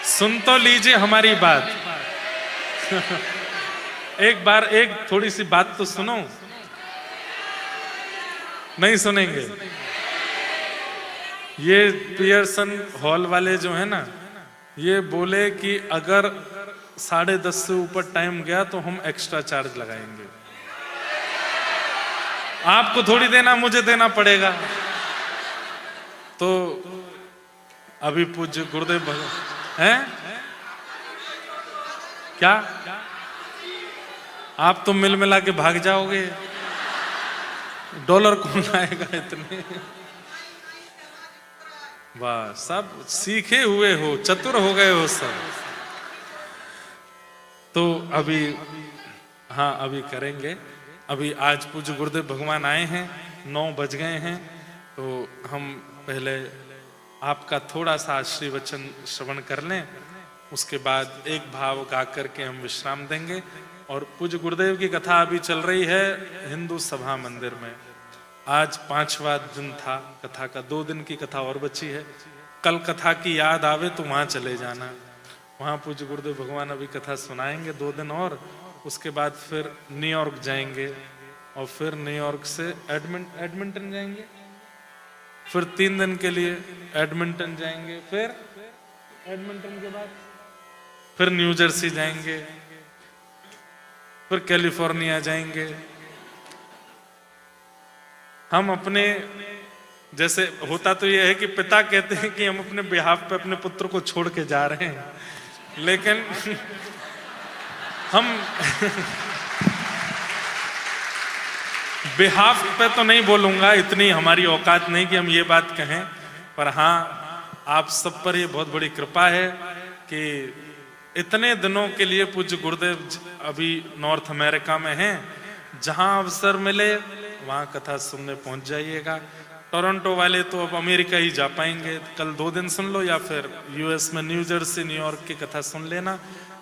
Speaker 1: सुन तो लीजिए हमारी बात। एक बार एक थोड़ी सी बात तो सुनो। नहीं सुनेंगे? ये पियर्सन हॉल वाले जो है ना, ये बोले कि अगर 10:30 से ऊपर टाइम गया तो हम एक्स्ट्रा चार्ज लगाएंगे। आपको थोड़ी देना, मुझे देना पड़ेगा। तो अभी पूज्य गुरुदेव भगवान हैं क्या? आप तो मिल मिला के भाग जाओगे। डॉलर कौन आएगा इतने? वाह, सब सीखे हुए हो, चतुर हो गए हो सब। तो अभी हाँ, अभी करेंगे। अभी आज पूज्य गुरुदेव भगवान आए हैं, 9 बज गए हैं। तो हम पहले आपका थोड़ा सा आशीर्वचन श्रवण कर लें, उसके बाद एक भाव गा करके हम विश्राम देंगे। और पूज्य गुरुदेव की कथा अभी चल रही है हिंदू सभा मंदिर में। आज 5वां दिन था कथा का, 2 दिन की कथा और बची है। कल कथा की याद आवे तो वहां चले जाना, वहां पूज्य गुरुदेव भगवान अभी कथा सुनाएंगे 2 दिन और। उसके बाद फिर न्यूयॉर्क जाएंगे और फिर न्यूयॉर्क से एडमिंटन जाएंगे, फिर 3 दिन के लिए एडमिंटन जाएंगे, फिर एडमिंटन के बाद फिर न्यू जर्सी जाएंगे, फिर कैलिफोर्निया जाएंगे। हम अपने जैसे होता तो यह है कि पिता कहते हैं कि हम अपने बिहाफ पे अपने पुत्र को छोड़ के जा रहे हैं, लेकिन हम बिहाफ पे तो नहीं बोलूंगा, इतनी हमारी औकात नहीं कि हम ये बात कहें। पर हाँ, आप सब पर ये बहुत बड़ी कृपा है कि इतने दिनों के लिए पूज्य गुरुदेव अभी नॉर्थ अमेरिका में हैं। जहां अवसर मिले वहां कथा सुनने पहुंच जाइएगा। टोरंटो वाले तो अब अमेरिका ही जा पाएंगे, कल 2 दिन सुन लो, या फिर यूएस में न्यू जर्सी न्यूयॉर्क की कथा सुन लेना,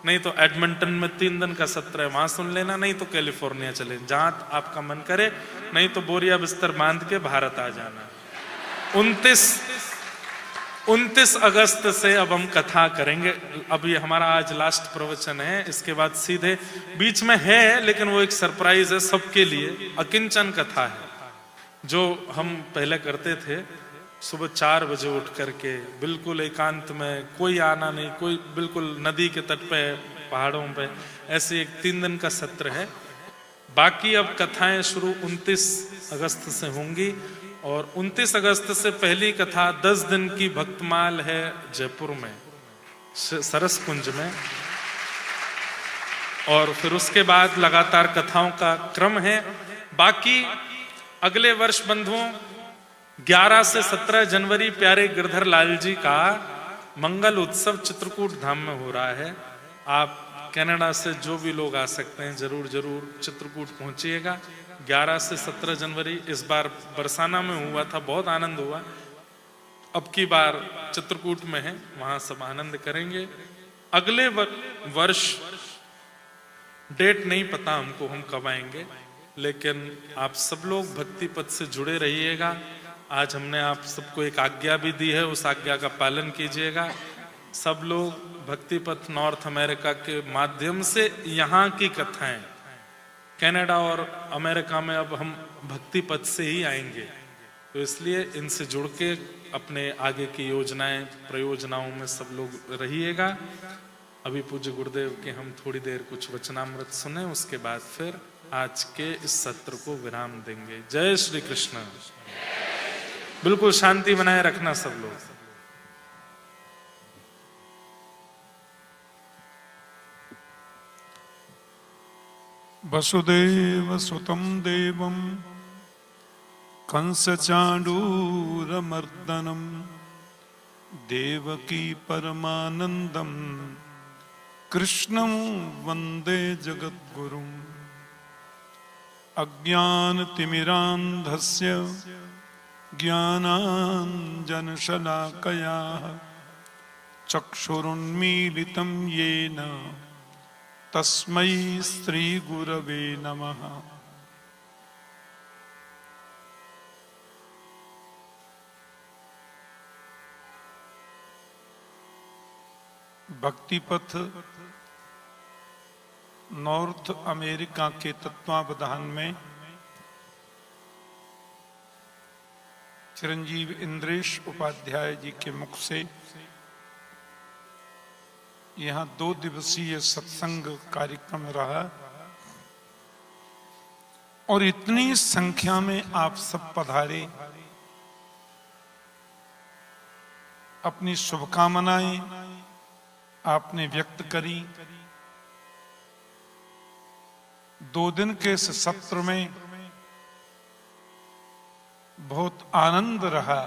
Speaker 1: नहीं तो एडमिंटन में 3 दिन का सत्र है वहां सुन लेना, नहीं तो कैलिफोर्निया चले, जहां आपका मन करे, नहीं तो बोरिया बिस्तर बांध के भारत आ जाना। 29 अगस्त से अब हम कथा करेंगे। अब ये हमारा आज लास्ट प्रवचन है, इसके बाद सीधे बीच में है, लेकिन वो एक सरप्राइज है सबके लिए। अकिंचन कथा है जो हम पहले करते थे, सुबह 4 बजे उठ करके बिल्कुल एकांत में, कोई आना नहीं, कोई बिल्कुल नदी के तट पे, पहाड़ों पे, ऐसे एक 3 दिन का सत्र है। बाकी अब कथाएं शुरू 29 अगस्त से होंगी। और 29 अगस्त से पहली कथा 10 दिन की भक्तमाल है जयपुर में, सरस कुंज में। और फिर उसके बाद लगातार कथाओं का क्रम है। बाकी अगले वर्ष बंधुओं 11 से 17 जनवरी प्यारे गिरधर लाल जी का मंगल उत्सव चित्रकूट धाम में हो रहा है। आप कनाडा से जो भी लोग आ सकते हैं जरूर जरूर चित्रकूट पहुंचिएगा। 11 से 17 जनवरी इस बार बरसाना में हुआ था, बहुत आनंद हुआ। अब की बार चित्रकूट में है, वहां सब आनंद करेंगे। अगले वर्ष डेट नहीं पता हमको, हम कब आएंगे, लेकिन आप सब लोग भक्ति पथ से जुड़े रहिएगा। आज हमने आप सबको एक आज्ञा भी दी है, उस आज्ञा का पालन कीजिएगा। सब लोग भक्ति पथ नॉर्थ अमेरिका के माध्यम से यहाँ की कथाएं, कनाडा और अमेरिका में अब हम भक्ति पथ से ही आएंगे, तो इसलिए इनसे जुड़ के अपने आगे की योजनाएं प्रयोजनाओं में सब लोग रहिएगा। अभी पूज्य गुरुदेव के हम थोड़ी देर कुछ वचनामृत सुने, उसके बाद फिर आज के इस सत्र को विराम देंगे। जय श्री कृष्ण। बिल्कुल शांति बनाए रखना सब लोग।
Speaker 3: वसुदेव सुतं देवं कंसचाणूरमर्दनं देवकी परमानंदं कृष्णं वंदे जगद्गुरुम्। अज्ञानतिमिरान्धस्य ज्ञानाञ्जनशलाकया चक्षुरुन्मीलितं येन तस्मै श्री गुरवे नमः। भक्ति पथ नॉर्थ अमेरिका के तत्वावधान में चिरंजीव इंद्रेश उपाध्याय जी के मुख से यहाँ 2 दिवसीय सत्संग कार्यक्रम रहा और इतनी संख्या में आप सब पधारे। अपनी शुभकामनाएं आपने व्यक्त करी। 2 दिन के इस सत्र में बहुत आनंद रहा।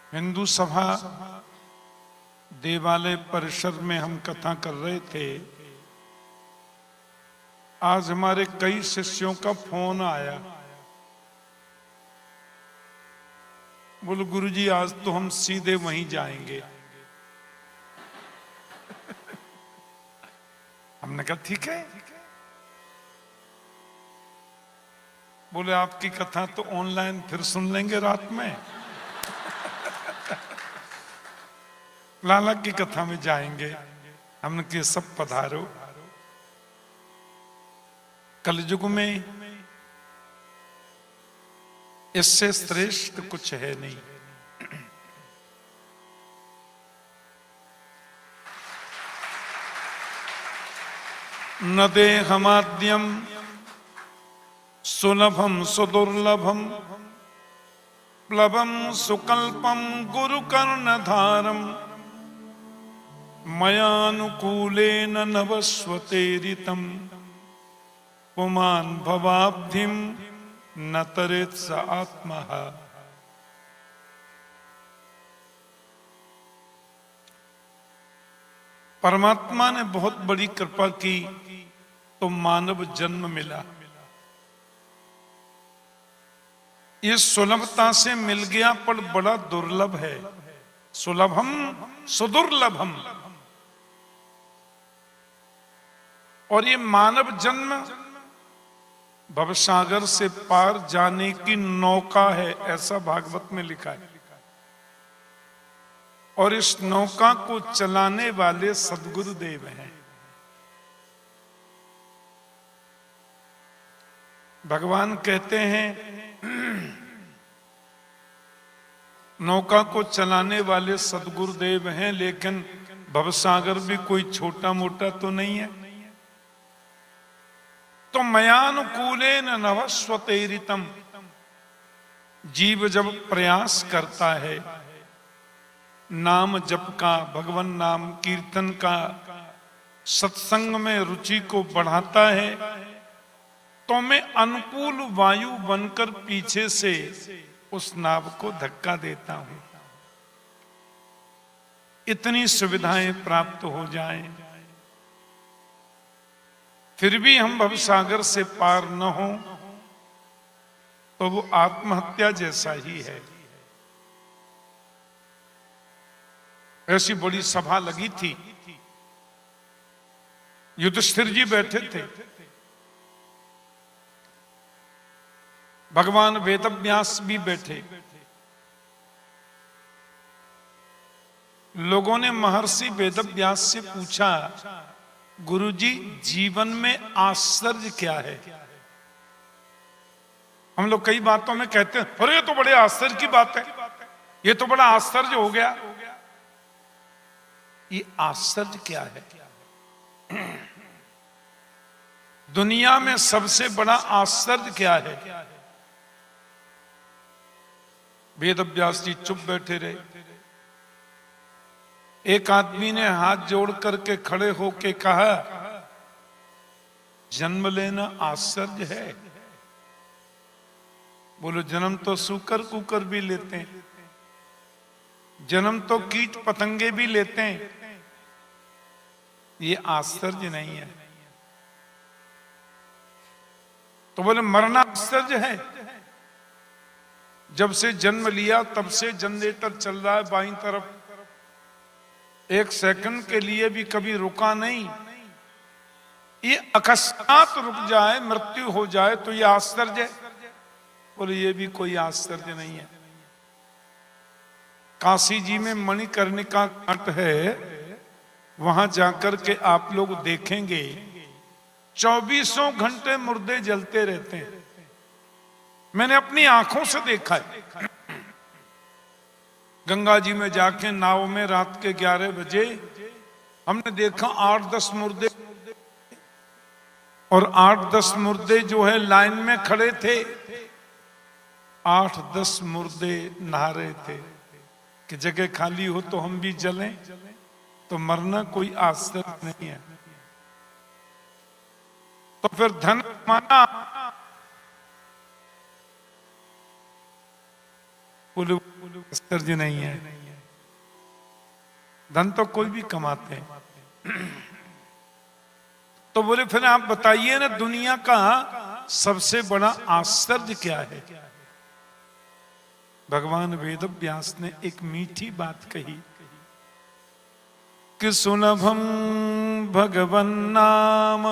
Speaker 3: हिंदू सभा देवालय परिसर में हम कथा कर रहे थे। आज हमारे कई शिष्यों का फोन आया बोलो गुरुजी आज तो हम सीधे वहीं जाएंगे। हमने कहा ठीक है। बोले आपकी कथा तो ऑनलाइन फिर सुन लेंगे रात में। लाला की कथा में जाएंगे। हमने कहा सब पधारो। कलयुग में इससे श्रेष्ठ कुछ है नहीं। न देहमाद्यम सुलभम सुदुर्लभम प्लवम सुकल्पम गुरु कर्णधारम मयानुकूलेन नवस्वतेरितम पुमान भवाब्धिम न तरेत स आत्मः। परमात्मा ने बहुत बड़ी कृपा की तो मानव जन्म मिला। ये सुलभता से मिल गया पर बड़ा दुर्लभ है। सुलभम सुदुर्लभम। और ये मानव जन्म भवसागर से पार जाने की नौका है, ऐसा भागवत में लिखा है। और इस नौका को चलाने वाले सद्गुरुदेव हैं। भगवान कहते हैं नौका को चलाने वाले सद्गुरुदेव हैं, लेकिन भवसागर भी कोई छोटा मोटा तो नहीं है। तो मयानुकूलेन नवस्वतेरितम। जीव जब प्रयास करता है नाम जप का, भगवान नाम कीर्तन का, सत्संग में रुचि को बढ़ाता है, तो मैं अनुकूल वायु बनकर पीछे से उस नाव को धक्का देता हूं। इतनी सुविधाएं प्राप्त हो जाएं, फिर भी हम भवसागर से पार न हो तो वो आत्महत्या जैसा ही है। ऐसी बड़ी सभा लगी थी, युधिष्ठिर जी बैठे थे, भगवान वेदव्यास भी बैठे। लोगों ने महर्षि वेदव्यास से पूछा, गुरुजी जीवन में आश्चर्य क्या है? हम लोग कई बातों में कहते हैं अरे ये तो बड़े आश्चर्य की बात है, ये तो बड़ा आश्चर्य हो गया। ये आश्चर्य क्या है? दुनिया में सबसे बड़ा आश्चर्य क्या है? वेदव्यास जी चुप बैठे रहे। एक आदमी ने हाथ जोड़ करके खड़े होके कहा, जन्म लेना आश्चर्य है? बोलो जन्म तो सूकर कुकर भी लेते हैं, जन्म तो कीट पतंगे भी लेते हैं, ये आश्चर्य नहीं है। तो बोले मरना आश्चर्य है? जब से जन्म लिया तब से जनरेटर चल रहा है बाईं तरफ, एक सेकंड के लिए भी कभी रुका नहीं। ये अकस्मात रुक जाए, मृत्यु हो जाए तो ये आश्चर्य है? बोले ये भी कोई आश्चर्य नहीं है। काशी जी में मणिकर्णिका घाट है, वहां जाकर के आप लोग देखेंगे 24 घंटे मुर्दे जलते रहते हैं। मैंने अपनी आंखों से देखा है। गंगा जी में जाके नाव में रात के 11 बजे हमने देखा 8-10 मुर्दे, और 8-10 मुर्दे जो है लाइन में खड़े थे, 8-10 मुर्दे नहा रहे थे कि जगह खाली हो तो हम भी जलें। तो मरना कोई आश्चर्य नहीं है। तो फिर धन कमाना आश्चर्य नहीं है। धन तो कोई भी कमाते हैं। तो बोले फिर आप बताइए ना, दुनिया का सबसे बड़ा आश्चर्य क्या है? भगवान वेदव्यास ने एक मीठी बात कही कि सुलभम भगवन नाम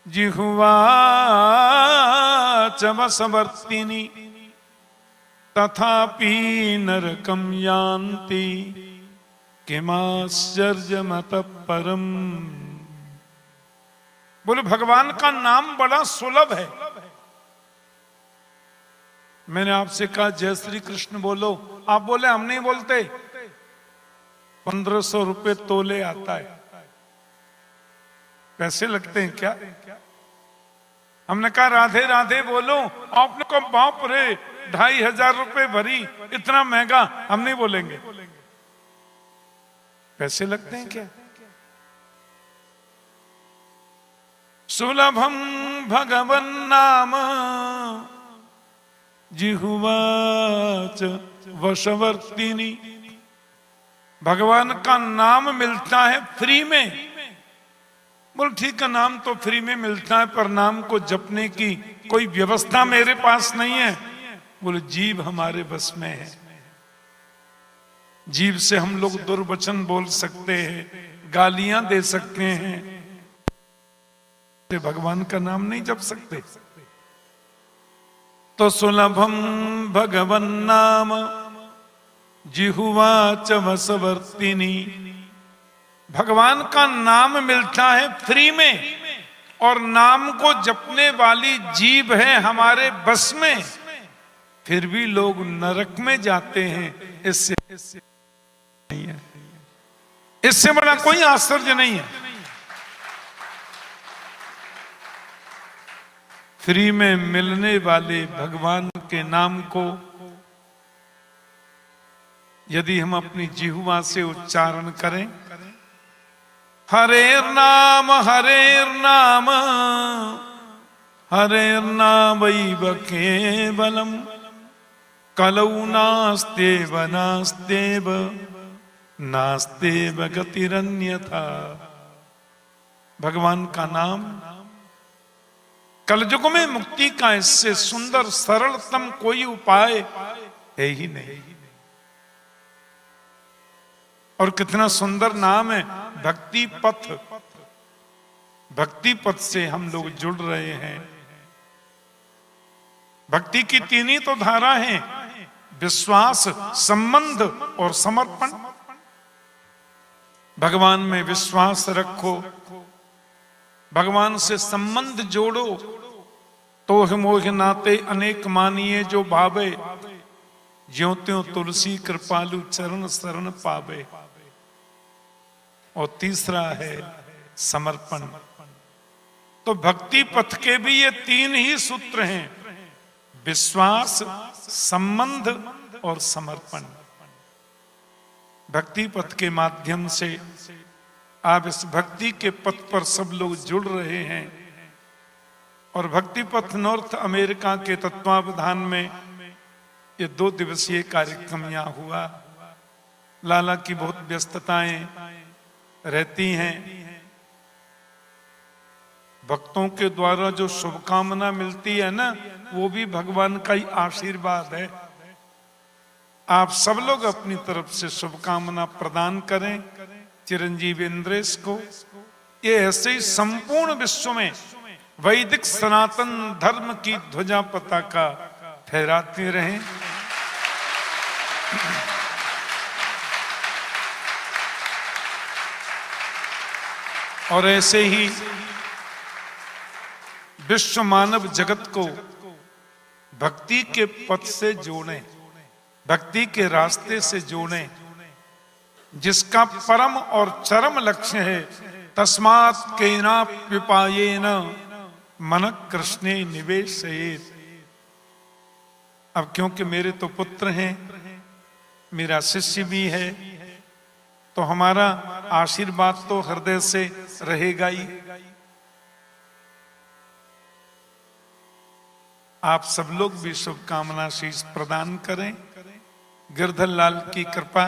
Speaker 3: जिह्वा च वशवर्तिनी तथापि नरकम यान्ति किमाश्चर्यमत परम। बोले भगवान का नाम बड़ा सुलभ है। मैंने आपसे कहा जय श्री कृष्ण बोलो, आप बोले हम नहीं बोलते। 1500 रुपए तोले आता है। पैसे लगते हैं क्या? हमने कहा राधे राधे बोलो, आपने कहा बाप रे 2500 रुपए भरी, इतना महंगा, हम नहीं बोलेंगे। पैसे लगते हैं क्या? सुलभम भगवन नाम जिह्वा च वशवर्तिनी। भगवान का नाम मिलता है फ्री में। बोल ठीक है, नाम तो फ्री में मिलता है, पर नाम को जपने की कोई व्यवस्था मेरे पास नहीं है। बोले जीभ हमारे बस में है। जीभ से हम लोग दुर्वचन बोल सकते हैं, गालियां दे सकते हैं, भगवान का नाम नहीं जप सकते। तो सुलभम भगवन नाम जिह्वा च वशवर्तिनी। भगवान का नाम मिलता है फ्री में, और नाम को जपने वाली जीभ है हमारे बस में, फिर भी लोग नरक में जाते हैं। इससे नहीं है, इससे बड़ा कोई आश्चर्य नहीं है। फ्री में मिलने वाले भगवान के नाम को यदि हम अपनी जिह्वा से उच्चारण करें, हरेर नाम हरेर नामैव केवलम कलौ नास्तेव नास्तेव नास्तेव गतिरन्यथा। भगवान का नाम कलयुग में मुक्ति का इससे सुंदर सरलतम कोई उपाय है ही नहीं। और कितना सुंदर नाम है, भक्ति पथ। भक्ति पथ से हम लोग जुड़ रहे हैं। भक्ति की तीन ही तो धारा है, विश्वास, संबंध और समर्पण। भगवान में विश्वास रखो, भगवान से संबंध जोड़ो, तो मोह नाते अनेक मानिए जो भावे, ज्यों त्यों तुलसी कृपालु चरण शरण पावे। और तीसरा है समर्पण। तो भक्ति पथ के भी ये तीन ही सूत्र हैं, विश्वास, संबंध और समर्पण। भक्ति पथ के माध्यम से आप इस भक्ति के पथ पर सब लोग जुड़ रहे हैं। और भक्ति पथ नॉर्थ अमेरिका के तत्वावधान में ये 2 दिवसीय कार्यक्रम यहाँ हुआ। लाला की बहुत व्यस्तताएं रहती हैं। भक्तों के द्वारा जो शुभकामना मिलती है ना, वो भी भगवान का ही आशीर्वाद है। आप सब लोग अपनी तरफ से शुभकामना प्रदान करें चिरंजीवी इंद्रेश को। ये ऐसे ही संपूर्ण विश्व में वैदिक सनातन धर्म की ध्वजा पताका फहराते रहें। और ऐसे ही विश्व मानव जगत को भक्ति के पथ से जोड़ें, भक्ति के रास्ते से जोड़ें, जिसका परम और चरम लक्ष्य है तस्मात् केनाप्युपायेन मनः कृष्णे निवेशयेत्। अब क्योंकि मेरे तो पुत्र हैं, मेरा शिष्य भी है, तो हमारा आशीर्वाद तो हृदय से रहेगा ही। आप सब लोग भी शुभकामना शीश प्रदान करें। गिरधर लाल की कृपा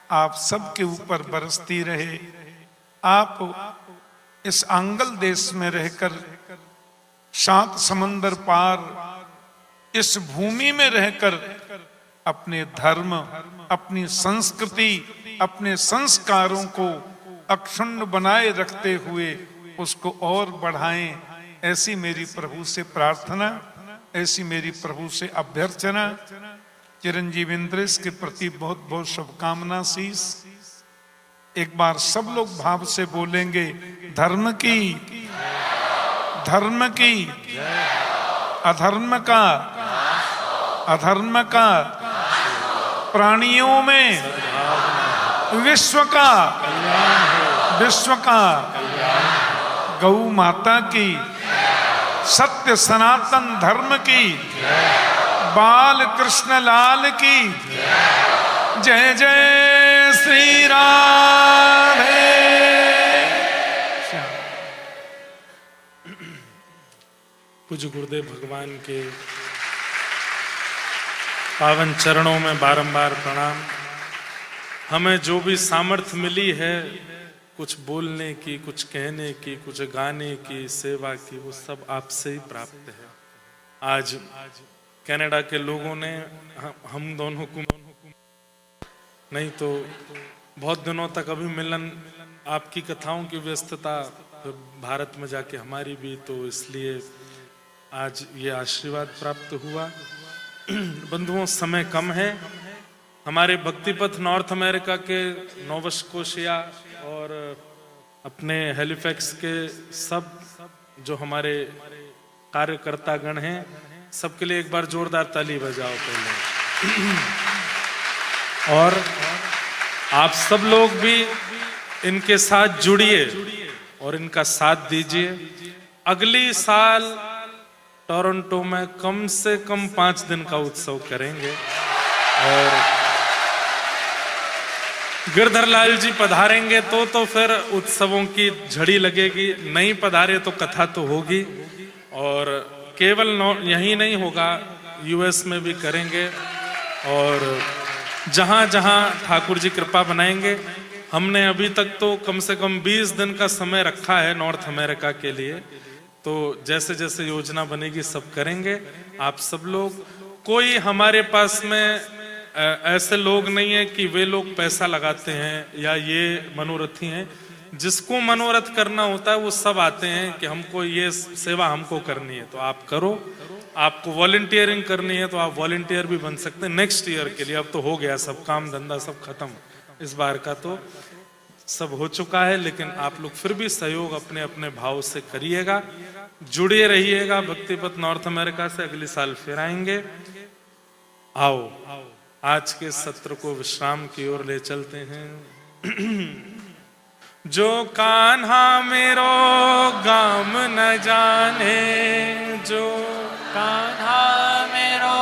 Speaker 3: आप सबके ऊपर बरसती रहे। आप इस आंगल देश में रहकर शांत समंदर पार इस भूमि में रहकर अपने धर्म, अपनी संस्कृति, अपने संस्कारों को अक्षुण्ण बनाए रखते हुए उसको और बढ़ाएं, ऐसी मेरी प्रभु से प्रार्थना, ऐसी मेरी प्रभु से अभ्यर्थना। चिरंजीव इंद्रेश के प्रति बहुत बहुत शुभकामना शीश। एक बार सब लोग भाव से बोलेंगे, धर्म की, धर्म की, अधर्म का, अधर्म का, प्राणियों में विश्व का, विश्व का, गौ माता की, सत्य सनातन धर्म की, बाल कृष्ण लाल की जय जय श्री राधे।
Speaker 1: पूज्य गुरुदेव भगवान के पावन चरणों में बारंबार प्रणाम। हमें जो भी सामर्थ्य मिली है कुछ बोलने की, कुछ कहने की, कुछ गाने की, सेवा की, वो सब आपसे ही प्राप्त है। आज कनाडा के लोगों ने हम दोनों को, नहीं तो बहुत दिनों तक अभी मिलन, आपकी कथाओं की व्यस्तता, भारत में जाके हमारी भी, तो इसलिए आज ये आशीर्वाद प्राप्त हुआ। बंधुओं, समय कम है। हमारे भक्तिपथ नॉर्थ अमेरिका के नोवा स्कोशिया और अपने हैलिफैक्स के सब जो हमारे कार्यकर्ता गण हैं, सबके लिए एक बार जोरदार ताली बजाओ पहले। और आप सब लोग भी इनके साथ जुड़िए और इनका साथ दीजिए। अगली साल टोरंटो में कम से कम 5 दिन का उत्सव करेंगे और गिरधर लाल जी पधारेंगे तो फिर उत्सवों की झड़ी लगेगी, नहीं पधारे तो कथा तो होगी। और केवल यही नहीं होगा, यूएस में भी करेंगे और जहां जहां ठाकुर जी कृपा बनाएंगे। हमने अभी तक तो कम से कम 20 दिन का समय रखा है नॉर्थ अमेरिका के लिए, तो जैसे जैसे योजना बनेगी सब करेंगे। आप सब लोग, कोई हमारे पास में ऐसे लोग नहीं है कि वे लोग पैसा लगाते हैं या ये मनोरथी हैं। जिसको मनोरथ करना होता है वो सब आते हैं कि हमको ये सेवा हमको करनी है तो आप करो। आपको वॉलंटियरिंग करनी है तो आप वॉलंटियर भी बन सकते हैं नेक्स्ट ईयर के लिए। अब तो हो गया सब काम धंधा सब खत्म, इस बार का तो सब हो चुका है, लेकिन आप लोग फिर भी सहयोग अपने अपने भाव से करिएगा, जुड़े रहिएगा। भक्तिपथ नॉर्थ अमेरिका से अगले साल फिर आएंगे। आओ आज के सत्र को विश्राम की ओर ले चलते हैं। जो कान्हा मेरो गाम न जाने, जो
Speaker 2: कान्हा मेरो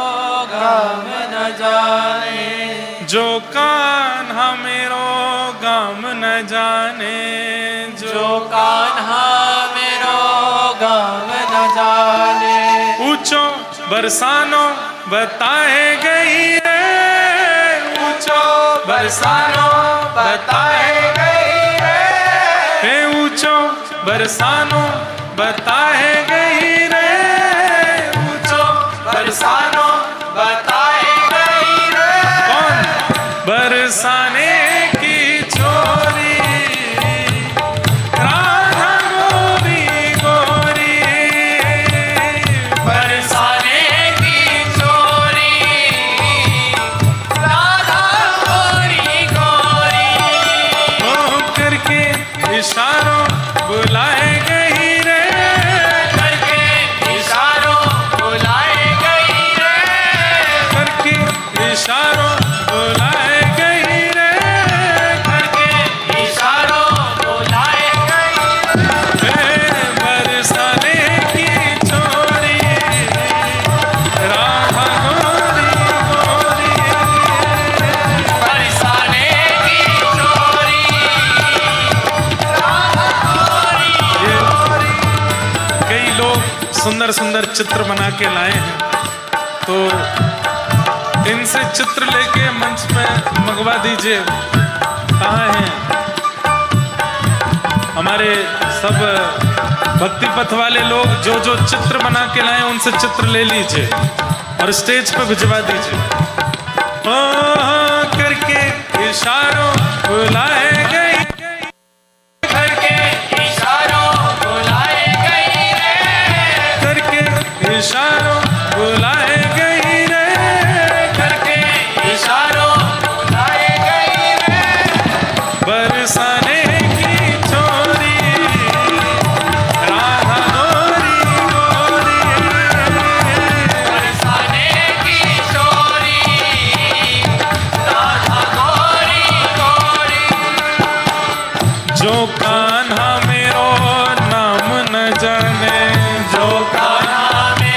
Speaker 2: गाम न जाने,
Speaker 1: जो कान्हा मेरो गाम न जाने,
Speaker 2: जो कान्हा मेरो गाम न जाने।
Speaker 1: ऊंचो बरसानो बताए गई रे, ऊंचो
Speaker 2: बरसानो बताए गई रे,
Speaker 1: हे ऊंचो बरसानो बताए गई रे, ऊंचो
Speaker 2: बरसानो बताए गई रे।
Speaker 1: कौन बरसाने की छोरी, राधा गोरी गोरी,
Speaker 2: बरसाने की छोरी, राधा गोरी गोरी।
Speaker 1: ओ करके इशारों बुलाए गई रे,
Speaker 2: करके इशारों बुलाए गई रे,
Speaker 1: करके इशारों बुलाए गई रे,
Speaker 2: करके इशारों बुलाए गई रे।
Speaker 1: हे बरसाने की छोरी, राधा गोरी गोरी,
Speaker 2: बरसाने की छोरी, राधा गोरी।
Speaker 1: कई लोग सुंदर सुंदर चित्र बना के लाए हैं, तो इनसे चित्र लेके मंच पे मंगवा दीजिए। कहाँ हैं हमारे सब भक्ति पथ वाले लोग? जो जो चित्र बना के लाए उनसे चित्र ले लीजिए। और स्टेज पर भिजवा दीजिए। ओ करके इशारों बुलाए गई,
Speaker 2: करके इशारों बुलाए गई रे,
Speaker 1: करके इशारों बुलाए